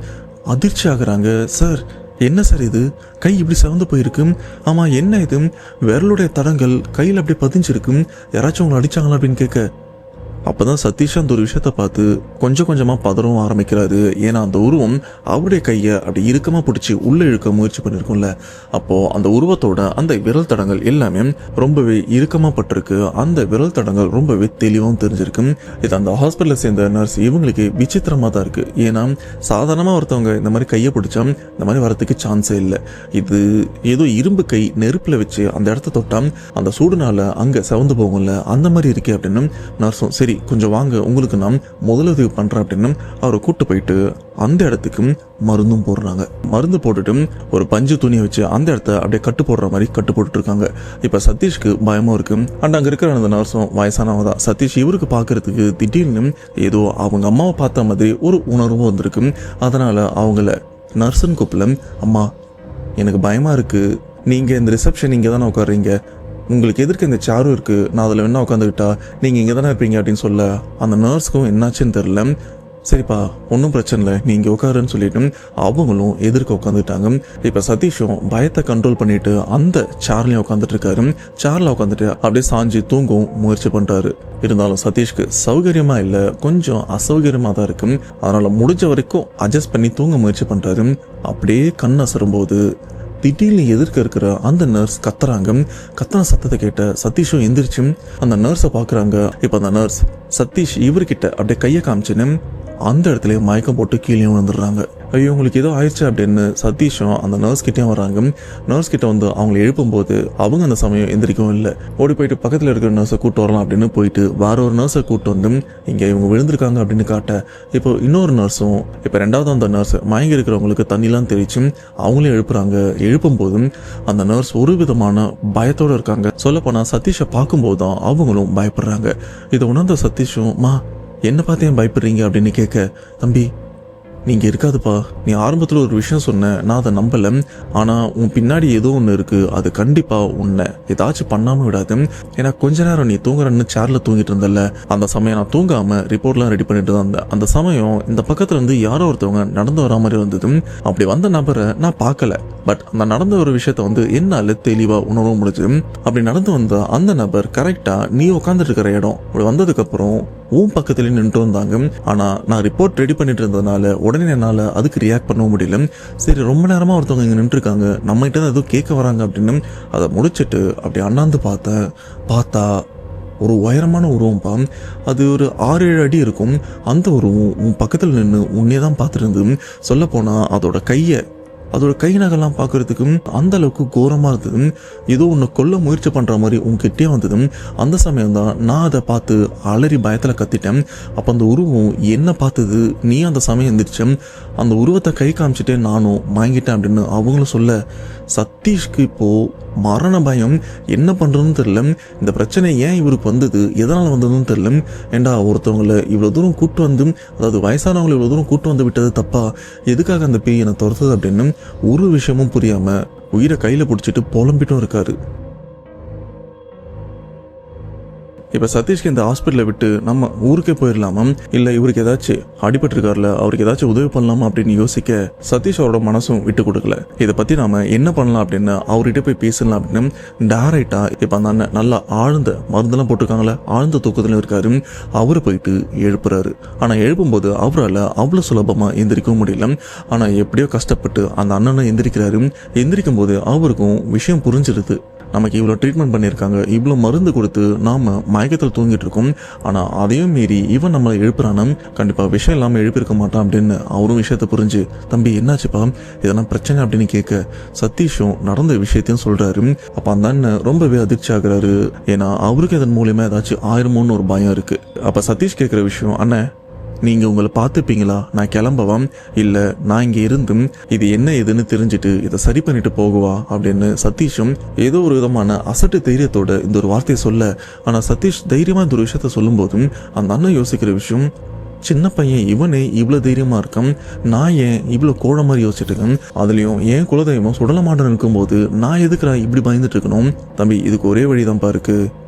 அதிர்ச்சி ஆகுறாங்க. சார் என்ன சார் இது, கை இப்படி சிவந்து போயிருக்கு, ஆமாம் என்ன இது, விரலுடைய தடங்கள் கையில் அப்படி பதிஞ்சிருக்கு, யாராச்சும் உங்களை அடிச்சாங்களா அப்படின்னு கேட்க, அப்பதான் சதீஷ் அந்த ஒரு விஷயத்த பார்த்து கொஞ்சம் கொஞ்சமா பதறவும் ஆரம்பிக்கிறாரு. ஏன்னா அந்த உருவம் அவருடைய கையை அப்படி இறுக்கமா பிடிச்சி உள்ள இழுக்க முயற்சி பண்ணிருக்கும்ல. அப்போ அந்த உருவத்தோட அந்த விரல் தடங்கள் எல்லாமே ரொம்பவே இறுக்கமா பட்டிருக்கு. அந்த விரல் தடங்கள் ரொம்பவே தெளிவாகவும் தெரிஞ்சிருக்கு. இது அந்த ஹாஸ்பிட்டல சேர்ந்த நர்ஸ் இவங்களுக்கு விசித்திரமா தான் இருக்கு. ஏன்னா சாதாரணமா ஒருத்தவங்க இந்த மாதிரி கையை பிடிச்சா இந்த மாதிரி வரதுக்கு சான்ஸே இல்லை. இது ஏதோ இரும்பு கை நெருப்புல வச்சு அந்த இடத்த தொட்டா அந்த சூடுனால அங்க செவந்து போகும்ல, அந்த மாதிரி இருக்கே அப்படின்னு நர்ஸும் சரி கொஞ்சம் வாங்க உங்களுக்கு நான் முதலுதவி பண்றேன் அப்படின்னு அவரை கூட்டு போயிட்டு அந்த இடத்துக்கு மருந்தும் போடுறாங்க. மருந்து போட்டுட்டு ஒரு பஞ்சு துணியை வச்சு அந்த இடத்த அப்படியே கட்டு போடுற மாதிரி கட்டு போட்டுட்டு இருக்காங்க. இப்ப சதீஷ்க்கு பயமும் இருக்கு. அண்ட் அங்க இருக்கிற அந்த நர்ஸும் வயசானவங்க தான். சதீஷ் இவருக்கு பாக்குறதுக்கு திடீர்னு ஏதோ அவங்க அம்மாவை பார்த்த மாதிரி ஒரு உணர்வும் வந்திருக்கு. அதனால அவங்கள நர்ஸுன்னு கூப்பிடல, அம்மா எனக்கு பயமா இருக்கு, நீங்க இந்த ரிசப்ஷன் இங்கே தானே உட்காடுறீங்க, உங்களுக்கு எதிர்க்க இந்த சேரும் இருக்கு, நான் அதில் வேணா உட்காந்துக்கிட்டா நீங்கள் இங்கே தானே இருப்பீங்க அப்படின்னு சொல்ல அந்த நர்ஸ்க்கும் என்னாச்சுன்னு தெரில. சரிப்பா ஒன்றும் பிரச்சனை இல்லை நீ இங்கே உட்காருன்னு சொல்லிட்டு அவங்களும் எதிர்க்க உட்காந்துட்டாங்க. இப்போ சதீஷும் பயத்தை கண்ட்ரோல் பண்ணிட்டு அந்த சேர்லையும் உட்காந்துட்டு இருக்காரு. சேர்ல உட்காந்துட்டு அப்படியே சாஞ்சி தூங்கவும் முயற்சி பண்றாரு. இருந்தாலும் சதீஷ்க்கு சௌகரியமா இல்லை, கொஞ்சம் அசௌகரியமா தான் இருக்கு. அதனால முடிஞ்ச வரைக்கும் அட்ஜஸ்ட் பண்ணி தூங்க முயற்சி பண்றாரு. அப்படியே கண் அசரும்போது திடீர்னு எதிர்க்க இருக்கிற அந்த நர்ஸ் கத்துறாங்க. கத்துன சத்தத்தை கேட்ட சதீஷும் எந்திரிச்சு அந்த நர்ஸை பாக்குறாங்க. இப்ப அந்த நர்ஸ் சதீஷ் இவர்கிட்ட அப்படியே கையை காமிச்சுன்னு அந்த இடத்துல மயக்கம் போட்டு கீழே வந்துடுறாங்க. ஐயோ உங்களுக்கு ஏதோ ஆயிடுச்சு அப்படின்னு சதீஷும் அந்த நர்ஸ் கிட்டேயும் வர்றாங்க. நர்ஸ் கிட்ட வந்து அவங்களை எழுப்பும்போது அவங்க அந்த சமயம் எந்திரிக்கவும் இல்லை. ஓடி போயிட்டு பக்கத்தில் இருக்கிற நர்ஸை கூட்டு வரலாம் அப்படின்னு போயிட்டு வேற ஒரு நர்ஸை கூட்டு வந்து இங்கே இவங்க விழுந்திருக்காங்க அப்படின்னு காட்ட இப்போ இன்னொரு நர்ஸும் இப்போ ரெண்டாவது அந்த நர்ஸ் மயங்கி இருக்கிறவங்களுக்கு தண்ணிலாம் தெரிச்சு அவங்களையும் எழுப்புறாங்க. எழுப்பும் போதும் அந்த நர்ஸ் ஒரு விதமான பயத்தோடு இருக்காங்க. சொல்லப்போனால் சதீஷை பார்க்கும்போது தான் அவங்களும் பயப்படுறாங்க. இதை உணர்ந்த சதீஷும் மா என்ன பார்த்து ஏன் பயப்படுறீங்க அப்படின்னு கேட்க, தம்பி நீங்கள் இருக்காதுப்பா, நீ ஆரம்பத்தில் ஒரு விஷயம் சொன்ன, நான் அதை நம்பலை, ஆனால் உன் பின்னாடி ஏதோ ஒன்று இருக்குது, அது கண்டிப்பாக உன்னை ஏதாச்சும் பண்ணாமல் விடாது. ஏன்னா கொஞ்ச நேரம் நீ தூங்குறன்னு சேரில் தூங்கிட்டு இருந்தல, அந்த சமயம் நான் தூங்காமல் ரிப்போர்ட்லாம் ரெடி பண்ணிட்டு தான் இருந்தேன். அந்த சமயம் இந்த பக்கத்தில் இருந்து யாரோ ஒருத்தவங்க நடந்து வரா மாதிரி வந்தது. அப்படி வந்த நபரை நான் பார்க்கல, பட் அந்த நடந்த ஒரு விஷயத்த வந்து என்னால் தெளிவாக உணர முடிஞ்சு. அப்படி நடந்து வந்த அந்த நபர் கரெக்டாக நீ உட்காந்துட்டு இருக்கிற இடம் அப்படி வந்ததுக்கப்புறம் உன் பக்கத்துலேயே நின்று வந்தாங்க. ஆனால் நான் ரிப்போர்ட் ரெடி பண்ணிட்டு இருந்ததுனால உடனே என்னால் அதுக்கு ரியாக்ட் பண்ண முடியல. சரி ரொம்ப நேரமாக ஒருத்தவங்க இங்கே நின்றுருக்காங்க, நம்மகிட்ட தான் எதுவும் கேட்க வராங்க அப்படின்னு அதை முடிச்சுட்டு அப்படி அண்ணாந்து பார்த்தா ஒரு உயரமான உருவம்பா. அது ஒரு 6-7 அடி இருக்கும். அந்த உருவம் உன் பக்கத்தில் நின்று உன்னே தான் பார்த்துருந்து. சொல்லப்போனால் அதோட கை நகெல்லாம் பார்க்கறதுக்கு அந்த அளவுக்கு கோரமா இருந்தது. ஏதோ உன்னை கொல்ல முயற்சி பண்ற மாதிரி உன்கிட்டே வந்தது. அந்த சமயம் தான் நான் அதை பார்த்து அலறி பயத்துல கத்திட்டேன். அப்ப அந்த உருவம் என்ன பார்த்தது, நீ அந்த சமயம் எந்திரிச்ச அந்த உருவத்தை கை காமிச்சிட்டே நானும் மயங்கிட்டேன் அப்படின்னு அவங்களும் சொல்ல, சதீஷ்க்கு இப்போ மரண பயம், என்ன பண்றதுன்னு தெரியல. இந்த பிரச்சனை ஏன் இவருக்கு வந்தது, எதனால வந்ததுன்னு தெரியல. ஏண்டா ஒருத்தவங்களை இவ்வளவு தூரம் கூட்டு வந்து, அதாவது வயசானவங்களை இவ்வளவு தூரம் கூட்டு வந்து விட்டது தப்பா, எதுக்காக அந்த பேய் என்னை துரத்துது அப்படின்னு ஒரு விஷயமும் புரியாம உயிரை கையில பிடிச்சிட்டு புலம்பிட்டும் இருக்காரு. இப்போ சதீஷ்க்கு இந்த ஹாஸ்பிட்டலை விட்டு நம்ம ஊருக்கே போயிடலாமா, இல்லை இவருக்கு ஏதாச்சும் அடிபட்டிருக்காருல அவருக்கு ஏதாச்சும் உதவி பண்ணலாமா அப்படின்னு யோசிக்க சதீஷ் அவரோட மனசும் விட்டு கொடுக்கல. இதை பற்றி நாம என்ன பண்ணலாம் அப்படின்னு அவர்கிட்ட போய் பேசலாம் அப்படின்னு டேரெக்டாக இப்போ அந்த அண்ணன் நல்லா ஆழ்ந்த மருந்தெல்லாம் போட்டிருக்காங்களே, ஆழ்ந்த தூக்கத்துலையும் இருக்காரு, அவரை போயிட்டு எழுப்புறாரு. ஆனால் எழுப்பும்போது அவரால் அவ்வளோ சுலபமாக எந்திரிக்கவும் முடியல. ஆனால் எப்படியோ கஷ்டப்பட்டு அந்த அண்ணனை எந்திரிக்கிறாரு. எந்திரிக்கும் போது அவருக்கும் விஷயம் புரிஞ்சிருது. நமக்கு இவ்வளோ ட்ரீட்மெண்ட் பண்ணியிருக்காங்க, இவ்வளோ மருந்து கொடுத்து நாம் மயக்கத்தில் தூங்கிட்டு இருக்கோம், ஆனால் அதையும் மீறி இவன் நம்மளை எழுப்புறானா, கண்டிப்பாக விஷயம் இல்லாமல் எழுப்பியிருக்க மாட்டான் அப்படின்னு அவரும் விஷயத்தை புரிஞ்சு, தம்பி என்னாச்சுப்பா இதெல்லாம் பிரச்சனை அப்படின்னு கேட்க சதீஷும் நடந்த விஷயத்தையும் சொல்கிறாரு. அப்போ அந்த அண்ணன் ரொம்பவே அதிர்ச்சி ஆகுறாரு. ஏன்னா அவருக்கு இதன் மூலியமாக ஏதாச்சும் ஆயிருமோன்னு ஒரு பயம் இருக்குது. அப்போ சதீஷ் கேட்குற விஷயம், அண்ணன் நீங்கள் உங்களை பார்த்துப்பீங்களா, நான் கிளம்பவாம், இல்லை நான் இங்கே இருந்தும் இது என்ன ஏதுன்னு தெரிஞ்சுட்டு இதை சரி பண்ணிட்டு போகுவா அப்படின்னு சதீஷும் ஏதோ ஒரு விதமான அசட்டு தைரியத்தோட இந்த ஒரு வார்த்தையை சொல்ல, ஆனால் சதீஷ் தைரியமாக இந்த ஒரு விஷயத்த சொல்லும் போதும் அந்த அண்ணன் யோசிக்கிற விஷயம், சின்ன பையன் இவனே இவ்வளோ தைரியமாக இருக்கான், நான் ஏன் இவ்வளோ கோழ மாதிரி யோசிச்சுட்டு இருக்கேன், அதுலேயும் ஏன் குலதெய்வம் சுடல மாட்டேன்னு இருக்கும்போது நான் எதுக்குறா இப்படி பயந்துட்டு இருக்கணும், தம்பி இதுக்கு ஒரே வழிதான்ப்பா இருக்கு,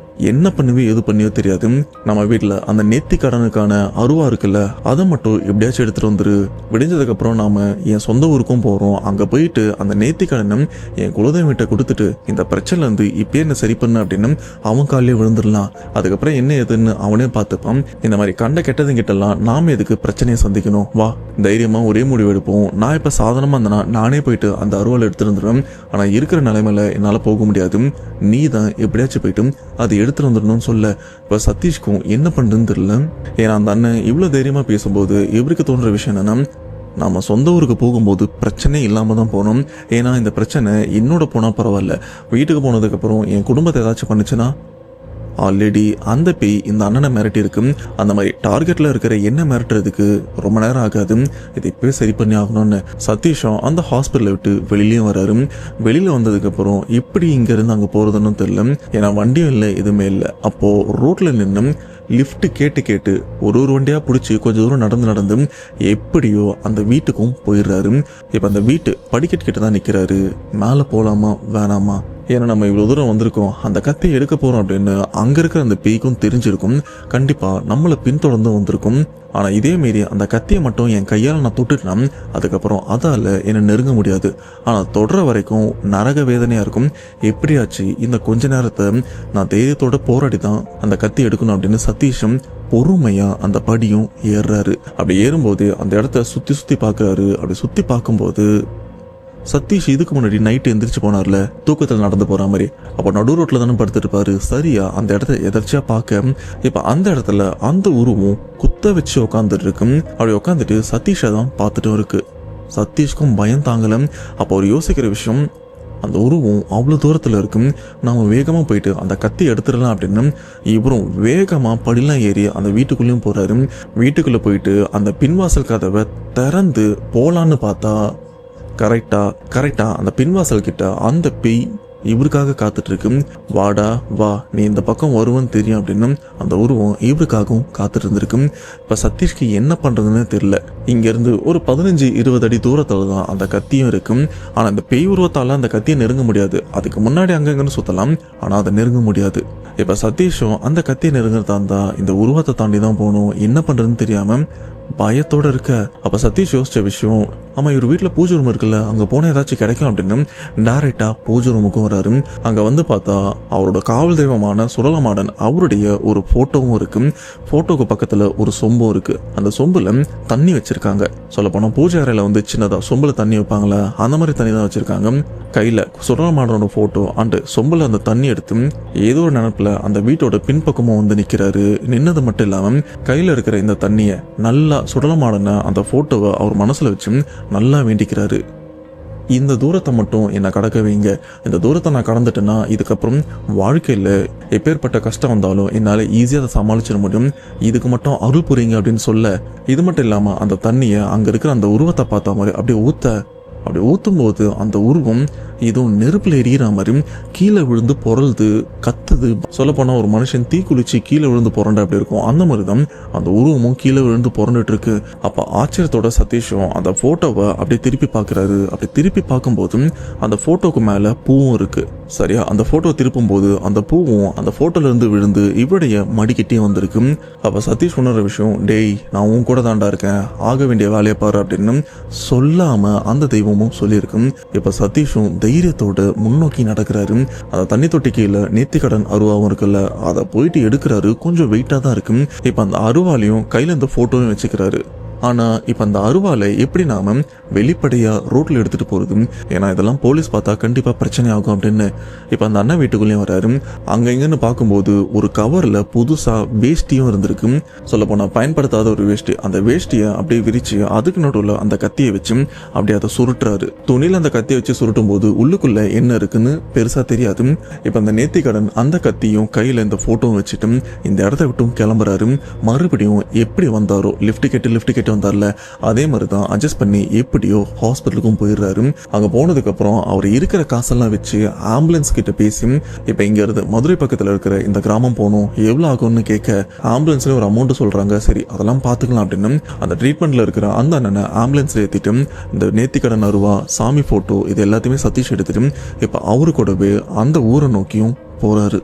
என்ன பண்ணுவே எது பண்ணியோ தெரியாது. நம்ம வீட்டில் அந்த நேர்த்தி கடனுக்கான அருவா இருக்குல்ல, அதை மட்டும் எப்படியாச்சும் எடுத்துகிட்டு வந்துரு. விடிஞ்சதுக்கப்புறம் நாம் என் சொந்த ஊருக்கும் போகிறோம். அங்கே போயிட்டு அந்த நேர்த்தி கடனை என் குலதெய்வம் வீட்டை கொடுத்துட்டு இந்த பிரச்சனைலேருந்து இப்பயே என்ன சரி பண்ணு அப்படின்னு அவன் காலையே விழுந்துடலாம். அதுக்கப்புறம் என்ன ஏதுன்னு அவனே பார்த்துப்பான். இந்த மாதிரி கண்ட கெட்டதும் கிட்டலாம் நாம் எதுக்கு பிரச்சனையை சந்திக்கணும், வா தைரியமாக ஒரே முடிவு எடுப்போம். நான் இப்போ சாதாரணமாக இருந்தேன்னா நானே போயிட்டு அந்த அருவாள் எடுத்துட்டு வந்துடுவேன். ஆனால் இருக்கிற நிலைமையில என்னால் போக முடியாது. நீ தான் எப்படியாச்சும் போயிட்டு அதை எடுத்துட்டு வந்துடணும்னு சொல்ல இப்போ சதீஷ்க்கும் என்ன பண்ணுறதுன்னு தெரியல. ஏன்னா அந்த அண்ணன் இவ்வளோ தைரியமாக பேசும்போது இவருக்கு தோன்ற விஷயம் என்னன்னா, நம்ம சொந்த ஊருக்கு போகும்போது பிரச்சனை இல்லாமல் தான் போகணும். ஏன்னா இந்த பிரச்சனை என்னோட போனால் பரவாயில்ல, வீட்டுக்கு போனதுக்கப்புறம் என் குடும்பத்தை ஏதாச்சும் பண்ணுச்சுன்னா ஆல்ரெடி அந்த பேய் இந்த அண்ணனை மிரட்டி இருக்கு. அந்த மாதிரி டார்கெட்டில் இருக்கிற என்ன மிரட்டுறதுக்கு ரொம்ப நேரம் ஆகாது. இதை இப்போ சரி பண்ணி ஆகணும்னு சதீஷும் அந்த ஹாஸ்பிட்டலை விட்டு வெளியிலையும் வராரு. வெளியில் வந்ததுக்கப்புறம் எப்படி இங்கேருந்து அங்கே போகிறதுன்னு தெரியல. ஏன்னா வண்டியும் இல்லை, எதுவுமே இல்லை. அப்போது ரோட்டில் நின்று லிஃப்ட் கேட்டு ஒரு வண்டியாக பிடிச்சி கொஞ்சம் தூரம் நடந்து எப்படியோ அந்த வீட்டுக்கும் போயிடுறாரு. இப்போ அந்த வீட்டு படிக்கட்டு கிட்ட தான் நிற்கிறாரு. மேலே போகலாமா வேணாமா, ஏன்னா நம்ம இவ்வளோ தூரம் வந்திருக்கோம், அந்த கத்தியை எடுக்க போகிறோம் அப்படின்னு அங்கே இருக்கிற அந்த பேய்க்கும் தெரிஞ்சிருக்கும். கண்டிப்பாக நம்மளை பின்தொடர்ந்து வந்திருக்கும். ஆனால் இதேமாரி அந்த கத்தியை மட்டும் என் கையால் நான் தொட்டுட்டேன்னா அதுக்கப்புறம் அதால் என்னை நெருங்க முடியாது. ஆனால் தொடுற வரைக்கும் நரக வேதனையாக இருக்கும். எப்படியாச்சு இந்த கொஞ்ச நேரத்தை நான் தைரியத்தோட போராடி தான் அந்த கத்தி எடுக்கணும் அப்படின்னு சதீஷும் பொறுமையாக அந்த படியும் ஏறுறாரு. அப்படி ஏறும்போது அந்த இடத்த சுற்றி பார்க்குறாரு. அப்படி சுற்றி பார்க்கும்போது சதீஷ் இதுக்கு முன்னாடி நைட்டு எந்திரிச்சு போனார்ல, தூக்கத்தில் நடந்து போகிற மாதிரி, அப்போ நடு ரோட்டில் தானே படுத்துட்டு இருப்பாரு. சரியா அந்த இடத்த எதர்ச்சியாக பார்க்க இப்போ அந்த இடத்துல அந்த உருவம் குத்த வச்சு உட்காந்துட்டு இருக்கு. அப்படி உட்காந்துட்டு சதீஷை தான் பார்த்துட்டும் இருக்கு. சதீஷ்க்கும் பயம் தாங்கலை. அப்போ அவர் யோசிக்கிற விஷயம், அந்த உருவம் அவ்வளோ தூரத்தில் இருக்கும், நாம் வேகமாக போயிட்டு அந்த கத்தி எடுத்துடலாம் அப்படின்னு இவரும் வேகமாக படிலாம் ஏறி அந்த வீட்டுக்குள்ளேயும் போகிறாரு. வீட்டுக்குள்ளே போயிட்டு அந்த பின்வாசல் கதவை திறந்து போகலான்னு பார்த்தா கரெக்டா அந்த பின்வாசல் கிட்ட அந்த பேய் இவருக்காக காத்துட்டு இருக்கு. வாடா வா, நீ இந்த பக்கம் வருவன்னு தெரியும் அப்படின்னு அந்த உருவம் இவருக்காகவும் காத்துட்டு இருந்திருக்கு. இப்போ சதீஷ்க்கு என்ன பண்ணுறதுன்னு தெரியல. இங்கேருந்து ஒரு 15-20 அடி தூரத்தில் தான் அந்த கத்தியும் இருக்கும். ஆனால் அந்த பேய் உருவத்தால் அந்த கத்தியை நெருங்க முடியாது. அதுக்கு முன்னாடி அங்கங்கன்னு சுற்றலாம், ஆனால் அதை நெருங்க முடியாது. இப்போ சதீஷும் அந்த கத்தியை நெருங்குறதா இருந்தால் இந்த உருவத்தை தாண்டி தான் போகணும். என்ன பண்ணுறதுன்னு தெரியாமல் பயத்தோடு இருக்க. அப்போ சதீஷ் யோசிச்ச விஷயம், ஆமாம் இவர் வீட்டில் பூஜை ரூம் இருக்குல்ல, அங்கே போனால் ஏதாச்சும் கிடைக்கும் அப்படின்னு டேரெக்டாக பூஜை ரூமுக்கும் வராரு. அங்கே வந்து பார்த்தா அவரோட காவல் தெய்வமான சுடலமாடன் அவருடைய ஒரு ஃபோட்டோவும் இருக்குது. ஃபோட்டோவுக்கு பக்கத்தில் ஒரு சொம்பும் இருக்குது. அந்த சொம்பில் தண்ணி வச்சுருக்காங்க. சொல்லப்போனால் பூஜை அறையில் வந்து சின்னதாக சொம்பில் தண்ணி வைப்பாங்களே, அந்த மாதிரி தண்ணி தான் வச்சுருக்காங்க. கையில் சுடலமாடனோட ஃபோட்டோ அண்டு சொம்பில் அந்த தண்ணி எடுத்து ஏதோ ஒரு நினப்பில் அந்த வீட்டோட பின்பக்கமும் வந்து நிற்கிறாரு. நின்னது மட்டும் இல்லாமல் கையில் இருக்கிற இந்த தண்ணியை நல்லா சுடலமாடன அந்த ஃபோட்டோவை அவர் மனசில் வச்சு நல்லா வேண்டிக்கிறாரு. இந்த தூரத்தை மட்டும் என்னை கடக்க வைங்க, இந்த தூரத்தை நான் கடந்துட்டேன்னா இதுக்கப்புறம் வாழ்க்கையில் எப்பேற்பட்ட கஷ்டம் வந்தாலும் என்னால் ஈஸியாக அதை சமாளிச்சிட முடியும், இதுக்கு மட்டும் அருள் புரியுங்க அப்படின்னு சொல்ல, இது மட்டும் இல்லாமல் அந்த தண்ணியை அங்கே இருக்கிற அந்த உருவத்தை பார்த்த மாதிரி அப்படி ஊற்றும்போது அந்த உருவம் இதுவும் நெருப்பில் எரியிற மாதிரி கீழே விழுந்து பொருள்து கத்துது. சொல்லப்போனால் ஒரு மனுஷன் தீக்குளிச்சு கீழே விழுந்து புரண்ட அப்படி இருக்கும். அந்த மாதிரி தான் அந்த உருவமும் கீழே விழுந்து புரண்டுட்டு இருக்கு. அப்போ ஆச்சரியத்தோட சதீஷும் அந்த ஃபோட்டோவை அப்படியே திருப்பி பார்க்குறாரு. அப்படி திருப்பி பார்க்கும்போது அந்த ஃபோட்டோவுக்கு மேலே பூவும் இருக்கு. சரியா அந்த ஃபோட்டோ திருப்பும் போது அந்த பூவும் அந்த ஃபோட்டோலேருந்து விழுந்து இவருடைய மடிக்கிட்டே வந்திருக்கு. அப்போ சதீஷ் உணர்ற விஷயம், டேய் நான் உன் கூட தாண்டா இருக்கேன், ஆக வேண்டிய வேலையை பாரு அப்படின்னு சொல்லாமல் அந்த தெய்வமும் சொல்லியிருக்கும். இப்போ சதீஷும் தைரியத்தோட முன்னோக்கி நடக்கிறாரு. அந்த தண்ணி தொட்டி கீழே நேர்த்திக்கடன் அருவாவும் இருக்குல்ல, அதை போயிட்டு எடுக்கிறாரு. கொஞ்சம் வெயிட்டாக தான் இருக்கும். இப்போ அந்த அருவாலையும் கையில் இந்த ஃபோட்டோவையும் வச்சுக்கிறாரு. ஆனால் இப்போ அந்த அருவாலை எப்படி நாம வெளிப்படையாக ரோட்டில் எடுத்துகிட்டு போகிறது, ஏன்னா இதெல்லாம் போலீஸ் பார்த்தா கண்டிப்பாக பிரச்சனை ஆகும் அப்படின்னு இப்போ அந்த அண்ணன் வீட்டுக்குள்ளேயும் வராரு. அங்கே இங்கேன்னு பார்க்கும்போது ஒரு கவரில் புதுசாக வேஷ்டியும் இருந்திருக்கு. சொல்லப்போனால் பயன்படுத்தாத ஒரு வேஷ்டி. அந்த வேஷ்டியை அப்படியே விரித்து அதுக்கு நடுவில் அந்த கத்தியை வச்சு அப்படியே அதை சுருட்டுறாரு. துணியில் அந்த கத்தியை வச்சு சுருட்டும் போது உள்ளுக்குள்ளே என்ன இருக்குன்னு பெருசாக தெரியாது. இப்போ அந்த நேர்த்திக்கடன் அந்த கத்தியும் கையில் இந்த ஃபோட்டோவும் வச்சுட்டு இந்த இடத்த விட்டும் கிளம்புறாரு. மறுபடியும் எப்படி வந்தாரோ லிஃப்ட் கேட்டு வந்தார்ல, அதே மாதிரி தான் அட்ஜஸ்ட் பண்ணி எப்படியோ ஹாஸ்பிட்டலுக்கும் போயிடுறாரு. அங்கே போனதுக்கப்புறம் அவர் இருக்கிற காசெல்லாம் வச்சு ஆம்புலன்ஸ் கிட்ட பேசி இப்போ இங்க இருந்து மதுரை பக்கத்தில் இருக்கிற இந்த கிராமம் போகணும், எவ்வளோ ஆகும்னு கேட்க ஆம்புலன்ஸ்ல ஒரு அமௌண்ட் சொல்றாங்க. சரி அதெல்லாம் பார்த்துக்கலாம் அப்படின்னு அந்த ட்ரீட்மெண்ட்ல இருக்கிற அந்த அண்ணனை ஆம்புலன்ஸ்ல ஏற்றிட்டு இந்த நேர்த்திக்கடன் அருவா சாமி ஃபோட்டோ இது எல்லாத்தையுமே சதீஷ் எடுத்துட்டு இப்போ அவரு கூடவே அந்த ஊரை நோக்கியும் போறாரு.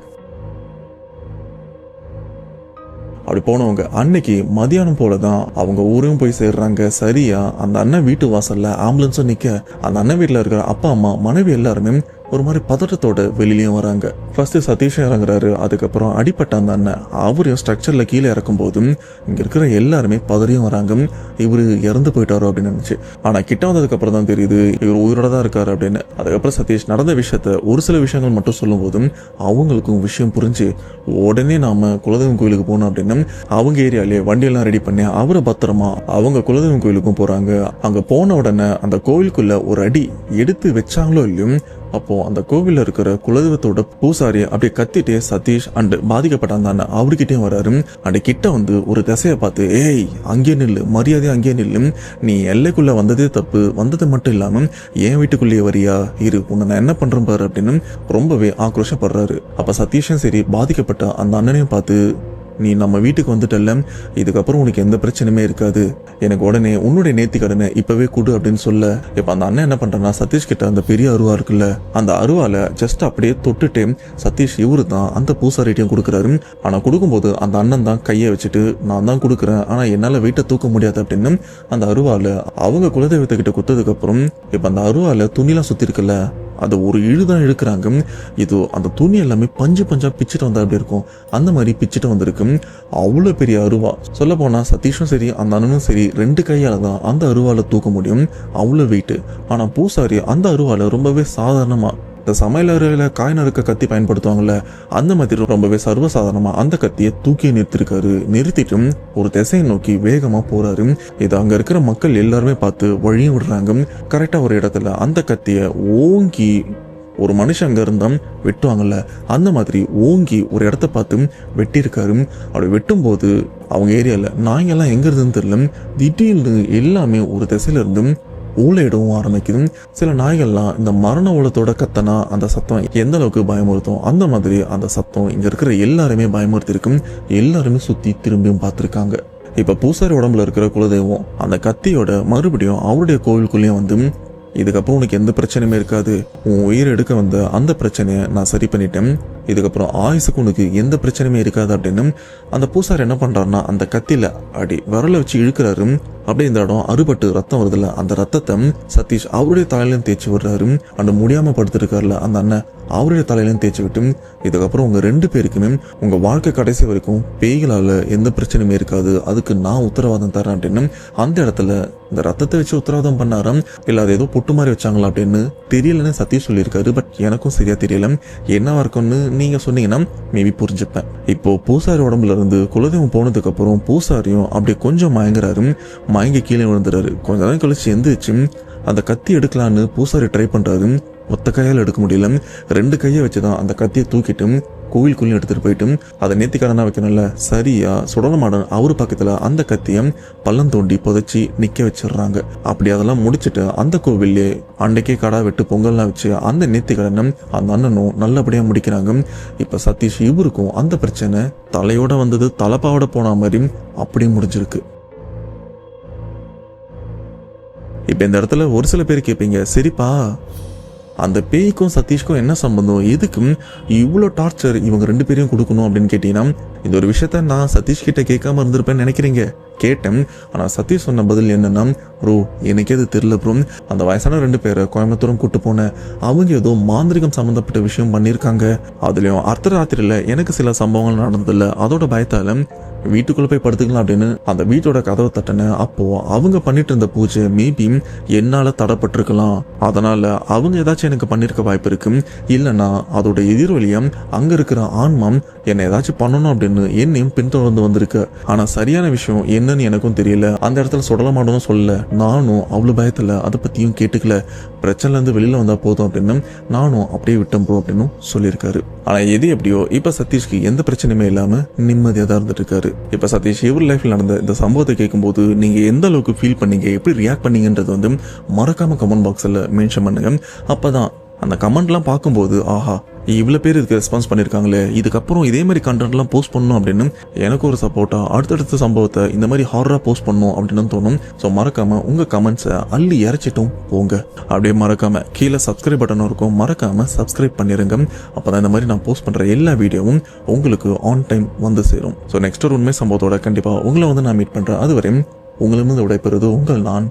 அப்படி போனவங்க அன்னைக்கு மதியானம் போலதான் அவங்க ஊரையும் போய் சேர்றாங்க. சரியா அந்த அண்ணன் வீட்டு வாசல்ல ஆம்புலன்ஸும் நிக்க அந்த அண்ணன் வீட்டுல இருக்கிற அப்பா அம்மா மனைவி எல்லாருமே ஒரு மாதிரி பதட்டத்தோட வெளியிலயும் வராங்க. ஃபர்ஸ்ட் சதீஷும் இறங்குறாரு. அதுக்கப்புறம் அடிப்பட்ட அந்த அண்ணன் அவரையும் ஸ்ட்ரக்சர்ல கீழே இறக்கும் போதும் இங்க இருக்கிற எல்லாருமே பதறியும் வராங்க. இவரு இறந்து போயிட்டாரோ அப்படின்னு நினைச்சு. ஆனா கிட்ட வந்ததுக்கு அப்புறம் தான் தெரியுது இவர் உயிரோட தான் இருக்காரு அப்படின்னு. அதுக்கப்புறம் சதீஷ் நடந்த விஷயத்த ஒரு சில விஷயங்கள் மட்டும் சொல்லும் போதும் அவங்களுக்கும் விஷயம் புரிஞ்சு உடனே நாம குலதெய்வம் கோயிலுக்கு போனோம் அப்படின்னு அவங்க ஏரியாலேயே வண்டியெல்லாம் ரெடி பண்ணி அவரை பத்திரமா அவங்க குலதெய்வம் கோயிலுக்கும் போறாங்க. அங்க போன உடனே அந்த கோயிலுக்குள்ள ஒரு அடி எடுத்து வச்சாங்களோ இல்லையும் அப்போ அந்த கோவில்ல இருக்கிற குலதெய்வத்தோட பூசாரி அப்படியே கத்திட்டே சதீஷ் அண்ட் பாதிக்கப்பட்ட அந்த அண்ணன் அவர்கிட்டயும் வராரு. அந்த கிட்ட வந்து ஒரு திசையை பார்த்து ஏய் அங்கே நில்லு, மரியாதை அங்கே நில்லு, நீ எல்லைக்குள்ள வந்ததே தப்பு, வந்தது மட்டும் இல்லாம என் வீட்டுக்குள்ளேயே வரியா, இரு உன்னை நான் என்ன பண்றேன் பாரு அப்படின்னு ரொம்பவே ஆக்ரோஷப்படுறாரு. அப்ப சதீஷும் சரி பாதிக்கப்பட்ட அந்த அண்ணனையும் பார்த்து நீ நம்ம வீட்டுக்கு வந்துட்டல்ல, இதுக்கப்புறம் உனக்கு எந்த பிரச்சனையுமே இருக்காது, எனக்கு உடனே உன்னுடைய நேர்த்தி கடனை இப்பவே கொடு அப்படின்னு சொல்ல இப்ப அந்த அண்ணன் என்ன பண்றேன்னா சதீஷ் கிட்ட அந்த பெரிய அருவா இருக்குல்ல அந்த அருவால ஜஸ்ட் அப்படியே தொட்டுட்டு சதீஷ் இவரு தான் அந்த பூசாரிட்டையும் கொடுக்குறாரு. ஆனா கொடுக்கும்போது அந்த அண்ணன் தான் கையை வச்சுட்டு நான் தான் கொடுக்குறேன் ஆனா என்னால வெயிட்ட தூக்க முடியாது அப்படின்னு அந்த அருவால அவங்க குலதெய்வத்துக்கிட்ட குத்ததுக்கு அப்புறம் இப்ப அந்த அருவால துணிலாம் சுத்தி இருக்குல்ல அதை ஒரு இழுதான் இழுக்கிறாங்க. இது அந்த துணி எல்லாமே பஞ்சு பஞ்சா பிச்சுட்டு வந்தா அப்படி இருக்கும், அந்த மாதிரி பிச்சுட்டு வந்திருக்கு. அவ்வளவு பெரிய அருவா. சொல்ல போனா சதீஷும் சரி அந்த அண்ணனும் சரி 2 கையால தான் அந்த அருவால தூக்க முடியும், அவ்வளவு வெயிட். ஆனா பூசாரி அந்த அருவால ரொம்பவே சாதாரணமா இந்த சமையல் அறையில காய் நறுக்க கத்தி பயன்படுத்துவாங்கல்ல அந்த மாதிரி ரொம்பவே சர்வசாதாரணமா அந்த கத்தியை தூக்கி நிறுத்திருக்காரு. நிறுத்திட்டும் ஒரு திசையை நோக்கி வேகமா போறாரு. இது அங்க இருக்கிற மக்கள் எல்லாருமே பார்த்து வழியும் விடுறாங்க. கரெக்டா ஒரு இடத்துல அந்த கத்திய ஓங்கி ஒரு மனுஷன் அங்க இருந்தா வெட்டுவாங்கல்ல அந்த மாதிரி ஓங்கி ஒரு இடத்த பார்த்து வெட்டியிருக்காரு. அப்படி வெட்டும் போது அவங்க ஏரியால நாய்ங்கெல்லாம் எங்க இருந்துன்னு தெரியல, திடீர்னு எல்லாமே ஒரு திசையில இருந்து ஊழையிடவும் ஆரம்பிக்குது. சில நாய்கள்லாம் இந்த மரண ஓலத்தோட கத்தனா அந்த சத்தம் எந்த அளவுக்கு பயமுறுத்தும் அந்த மாதிரி அந்த சத்தம் இங்க இருக்கிற எல்லாருமே பயமுறுத்திருக்கும். எல்லாருமே சுத்தி திரும்பியும் பார்த்திருக்காங்க. இப்ப பூசாரி உடம்புல இருக்கிற குலதெய்வம் அந்த கத்தியோட மறுபடியும் அவருடைய கோவிலுக்குள்ளேயும் வந்து இதுக்கப்புறம் உனக்கு எந்த பிரச்சனையுமே இருக்காது, உன் உயிர் எடுக்க வந்த அந்த பிரச்சனையை நான் சரி பண்ணிட்டேன், இதுக்கப்புறம் ஆயுசுக்கு உனக்கு எந்த பிரச்சனையுமே இருக்காது அப்படின்னு அந்த பூசாரி என்ன பண்றாருன்னா அந்த கத்தியில அடி விரல வச்சு இழுக்கிறாரு. அப்படியே இந்த இடம் அறுபட்டு ரத்தம் வருதுல்ல அந்த ரத்தத்தை சதீஷ் அவருடைய தலையிலும் தேய்ச்சி விடுறாரு. அந்த முடியாம படுத்திருக்காருல அந்த அண்ணன் அவருடைய தலையிலும் தேய்ச்சி விட்டு இதுக்கப்புறம் உங்க 2 பேருக்குமே உங்க வாழ்க்கை கடைசி வரைக்கும் பேய்களால எந்த பிரச்சனையுமே இருக்காது, அதுக்கு நான் உத்தரவாதம் தரேன் அப்படின்னு அந்த இடத்துல இந்த ரத்தத்தை வச்சு உத்தரவாதம் பண்ணாராம். இல்ல அது ஏதோ பொட்டு மாதிரி வச்சாங்களா அப்படின்னு தெரியலன்னு சதீஷ் சொல்லியிருக்காரு. பட் எனக்கும் சரியா தெரியல, என்னவா இருக்கும்னு நீங்க சொன்னீங்கன்னா மேபி புரிஞ்சுப்பேன். இப்போ பூசாரி உடம்புல இருந்து குலதெய்வம் போனதுக்கு அப்புறம் பூசாரியும் அப்படி கொஞ்சம் மயங்குறாரு. மயங்கி கீழே விழுந்துறாரு. கொஞ்ச நேரம் கழிச்சு எந்திரிச்சு அந்த கத்தி எடுக்கலான்னு பூசாரி ட்ரை பண்றாரு. ஒத்த கையால் எடுக்க முடியல, 2 கையை வச்சுதான் அந்த கத்தியை தூக்கிட்டு கோவிலுக்குள்ளே எடுத்துட்டு போயிட்டு அதை நேர்த்திக்கடனா வைக்கணும்ல சரியா சுடலமாடன் அவரு பக்கத்துல அந்த கத்தியை பள்ளம் தோண்டி புதைச்சி நிக்க வச்சிடுறாங்க. அப்படி அதெல்லாம் முடிச்சுட்டு அந்த கோவில்லே அன்னைக்கே கடா வெட்டு பொங்கல்லாம் வச்சு அந்த நேர்த்திக்கடனை அந்த அண்ணனும் நல்லபடியா முடிக்கிறாங்க. இப்ப சதீஷ் இவருக்கும் அந்த பிரச்சனை தலையோட வந்தது தலைப்பாவோட போன மாதிரி அப்படி முடிஞ்சிருக்கு. இப்ப இந்த இடத்துல ஒரு சில பேர் கேட்பீங்க, சரிப்பா அந்த பேய்க்கும் சதீஷ்க்கும் என்ன சம்பந்தம், எதுக்கும் இவ்வளோ டார்ச்சர் இவங்க 2 பேரையும் கொடுக்கணும் அப்படின்னு கேட்டீங்கன்னா இந்த ஒரு விஷயத்த நான் சதீஷ் கிட்ட கேட்காம இருந்திருப்பேன்னு நினைக்கிறீங்க. கேட்டேன். ஆனா சதீஷ் சொன்ன பதில் என்னன்னா, ப்ரோ எனக்கே அது தெரியல ப்ரோ, அந்த வயசான 2 பேரை கோயம்புத்தூரும் கூட்டு போனேன், அவங்க ஏதோ மாந்திரிகம் சம்பந்தப்பட்ட விஷயம் பண்ணியிருக்காங்க, அதுலயும் அர்த்தராத்திரியில எனக்கு சில சம்பவங்கள் நடந்ததில்ல, அதோட பயத்தால வீட்டுக்குள்ள போய் படுத்துக்கலாம் அப்படின்னு அந்த வீட்டோட கதவை தட்டின. அப்போ அவங்க பண்ணிட்டு இருந்த பூஜை மேபி என்னால தடப்பட்டிருக்கலாம், அதனால அவங்க ஏதாச்சும் எனக்கு பண்ணிருக்க வாய்ப்பு இருக்கு, இல்லைன்னா அதோட எதிர்வலியம் அங்க இருக்கிற ஆன்மாம் என்னை ஏதாச்சும் பண்ணணும் அப்படின்னு என்னையும் பின்தொடர்ந்து வந்திருக்கு. ஆனா சரியான விஷயம் என்னன்னு எனக்கும் தெரியல, அந்த இடத்துல சுடல மாட்டோம்னு சொல்லல, நானும் அவ்வளவு பயத்துல அதை பத்தியும் கேட்டுக்கல, பிரச்சனைல இருந்து வெளியில வந்தா போதும் அப்படின்னு நானும் அப்படியே விட்டேன் ப்ரோ அப்படின்னு சொல்லியிருக்காரு. ஆனா எது எப்படியோ இப்ப சதீஷ்க்கு எந்த பிரச்சனையுமே இல்லாம நிம்மதியா தான் இருந்துட்டு இருக்காரு. இப்ப சதீஷ் இவர் லைஃப்ல நடந்த இந்த சம்பவத்தை கேட்கும்போது நீங்க எந்த அளவுக்கு ஃபீல் பண்ணீங்க, எப்படி ரியாக்ட் பண்ணீங்கன்றது வந்து மறக்காம கமெண்ட் பாக்ஸ்ல மென்ஷன் பண்ணுங்க. அப்பதான் அந்த கமெண்ட்லாம் பார்க்கும்போது ஆஹா இவ்வளோ பேர் இதுக்கு ரெஸ்பான்ஸ் பண்ணியிருக்காங்களே, இதுக்கப்புறம் இதே மாதிரி கண்டென்ட்லாம் போஸ்ட் பண்ணணும் அப்படின்னு எனக்கு ஒரு சப்போர்ட்டாக அடுத்தடுத்த சம்பவத்தை இந்த மாதிரி ஹாரராக போஸ்ட் பண்ணணும் அப்படின்னு தோணும். ஸோ மறக்காமல் உங்கள் கமெண்ட்ஸை அள்ளி இறச்சிட்டும் போங்க. அப்படியே மறக்காமல் கீழே சப்ஸ்கிரைப் பட்டனும் இருக்கும், மறக்காமல் சப்ஸ்கிரைப் பண்ணிடுங்க. அப்போ தான் இந்த மாதிரி நான் போஸ்ட் பண்ணுற எல்லா வீடியோவும் உங்களுக்கு ஆன் டைம் வந்து சேரும். ஸோ நெக்ஸ்ட் ஒரு உண்மை சம்பவத்தோட கண்டிப்பாக உங்களை வந்து நான் மீட் பண்ணுறேன். அதுவரையும் உங்களிருந்து விடைபெறுவது உங்கள் நான்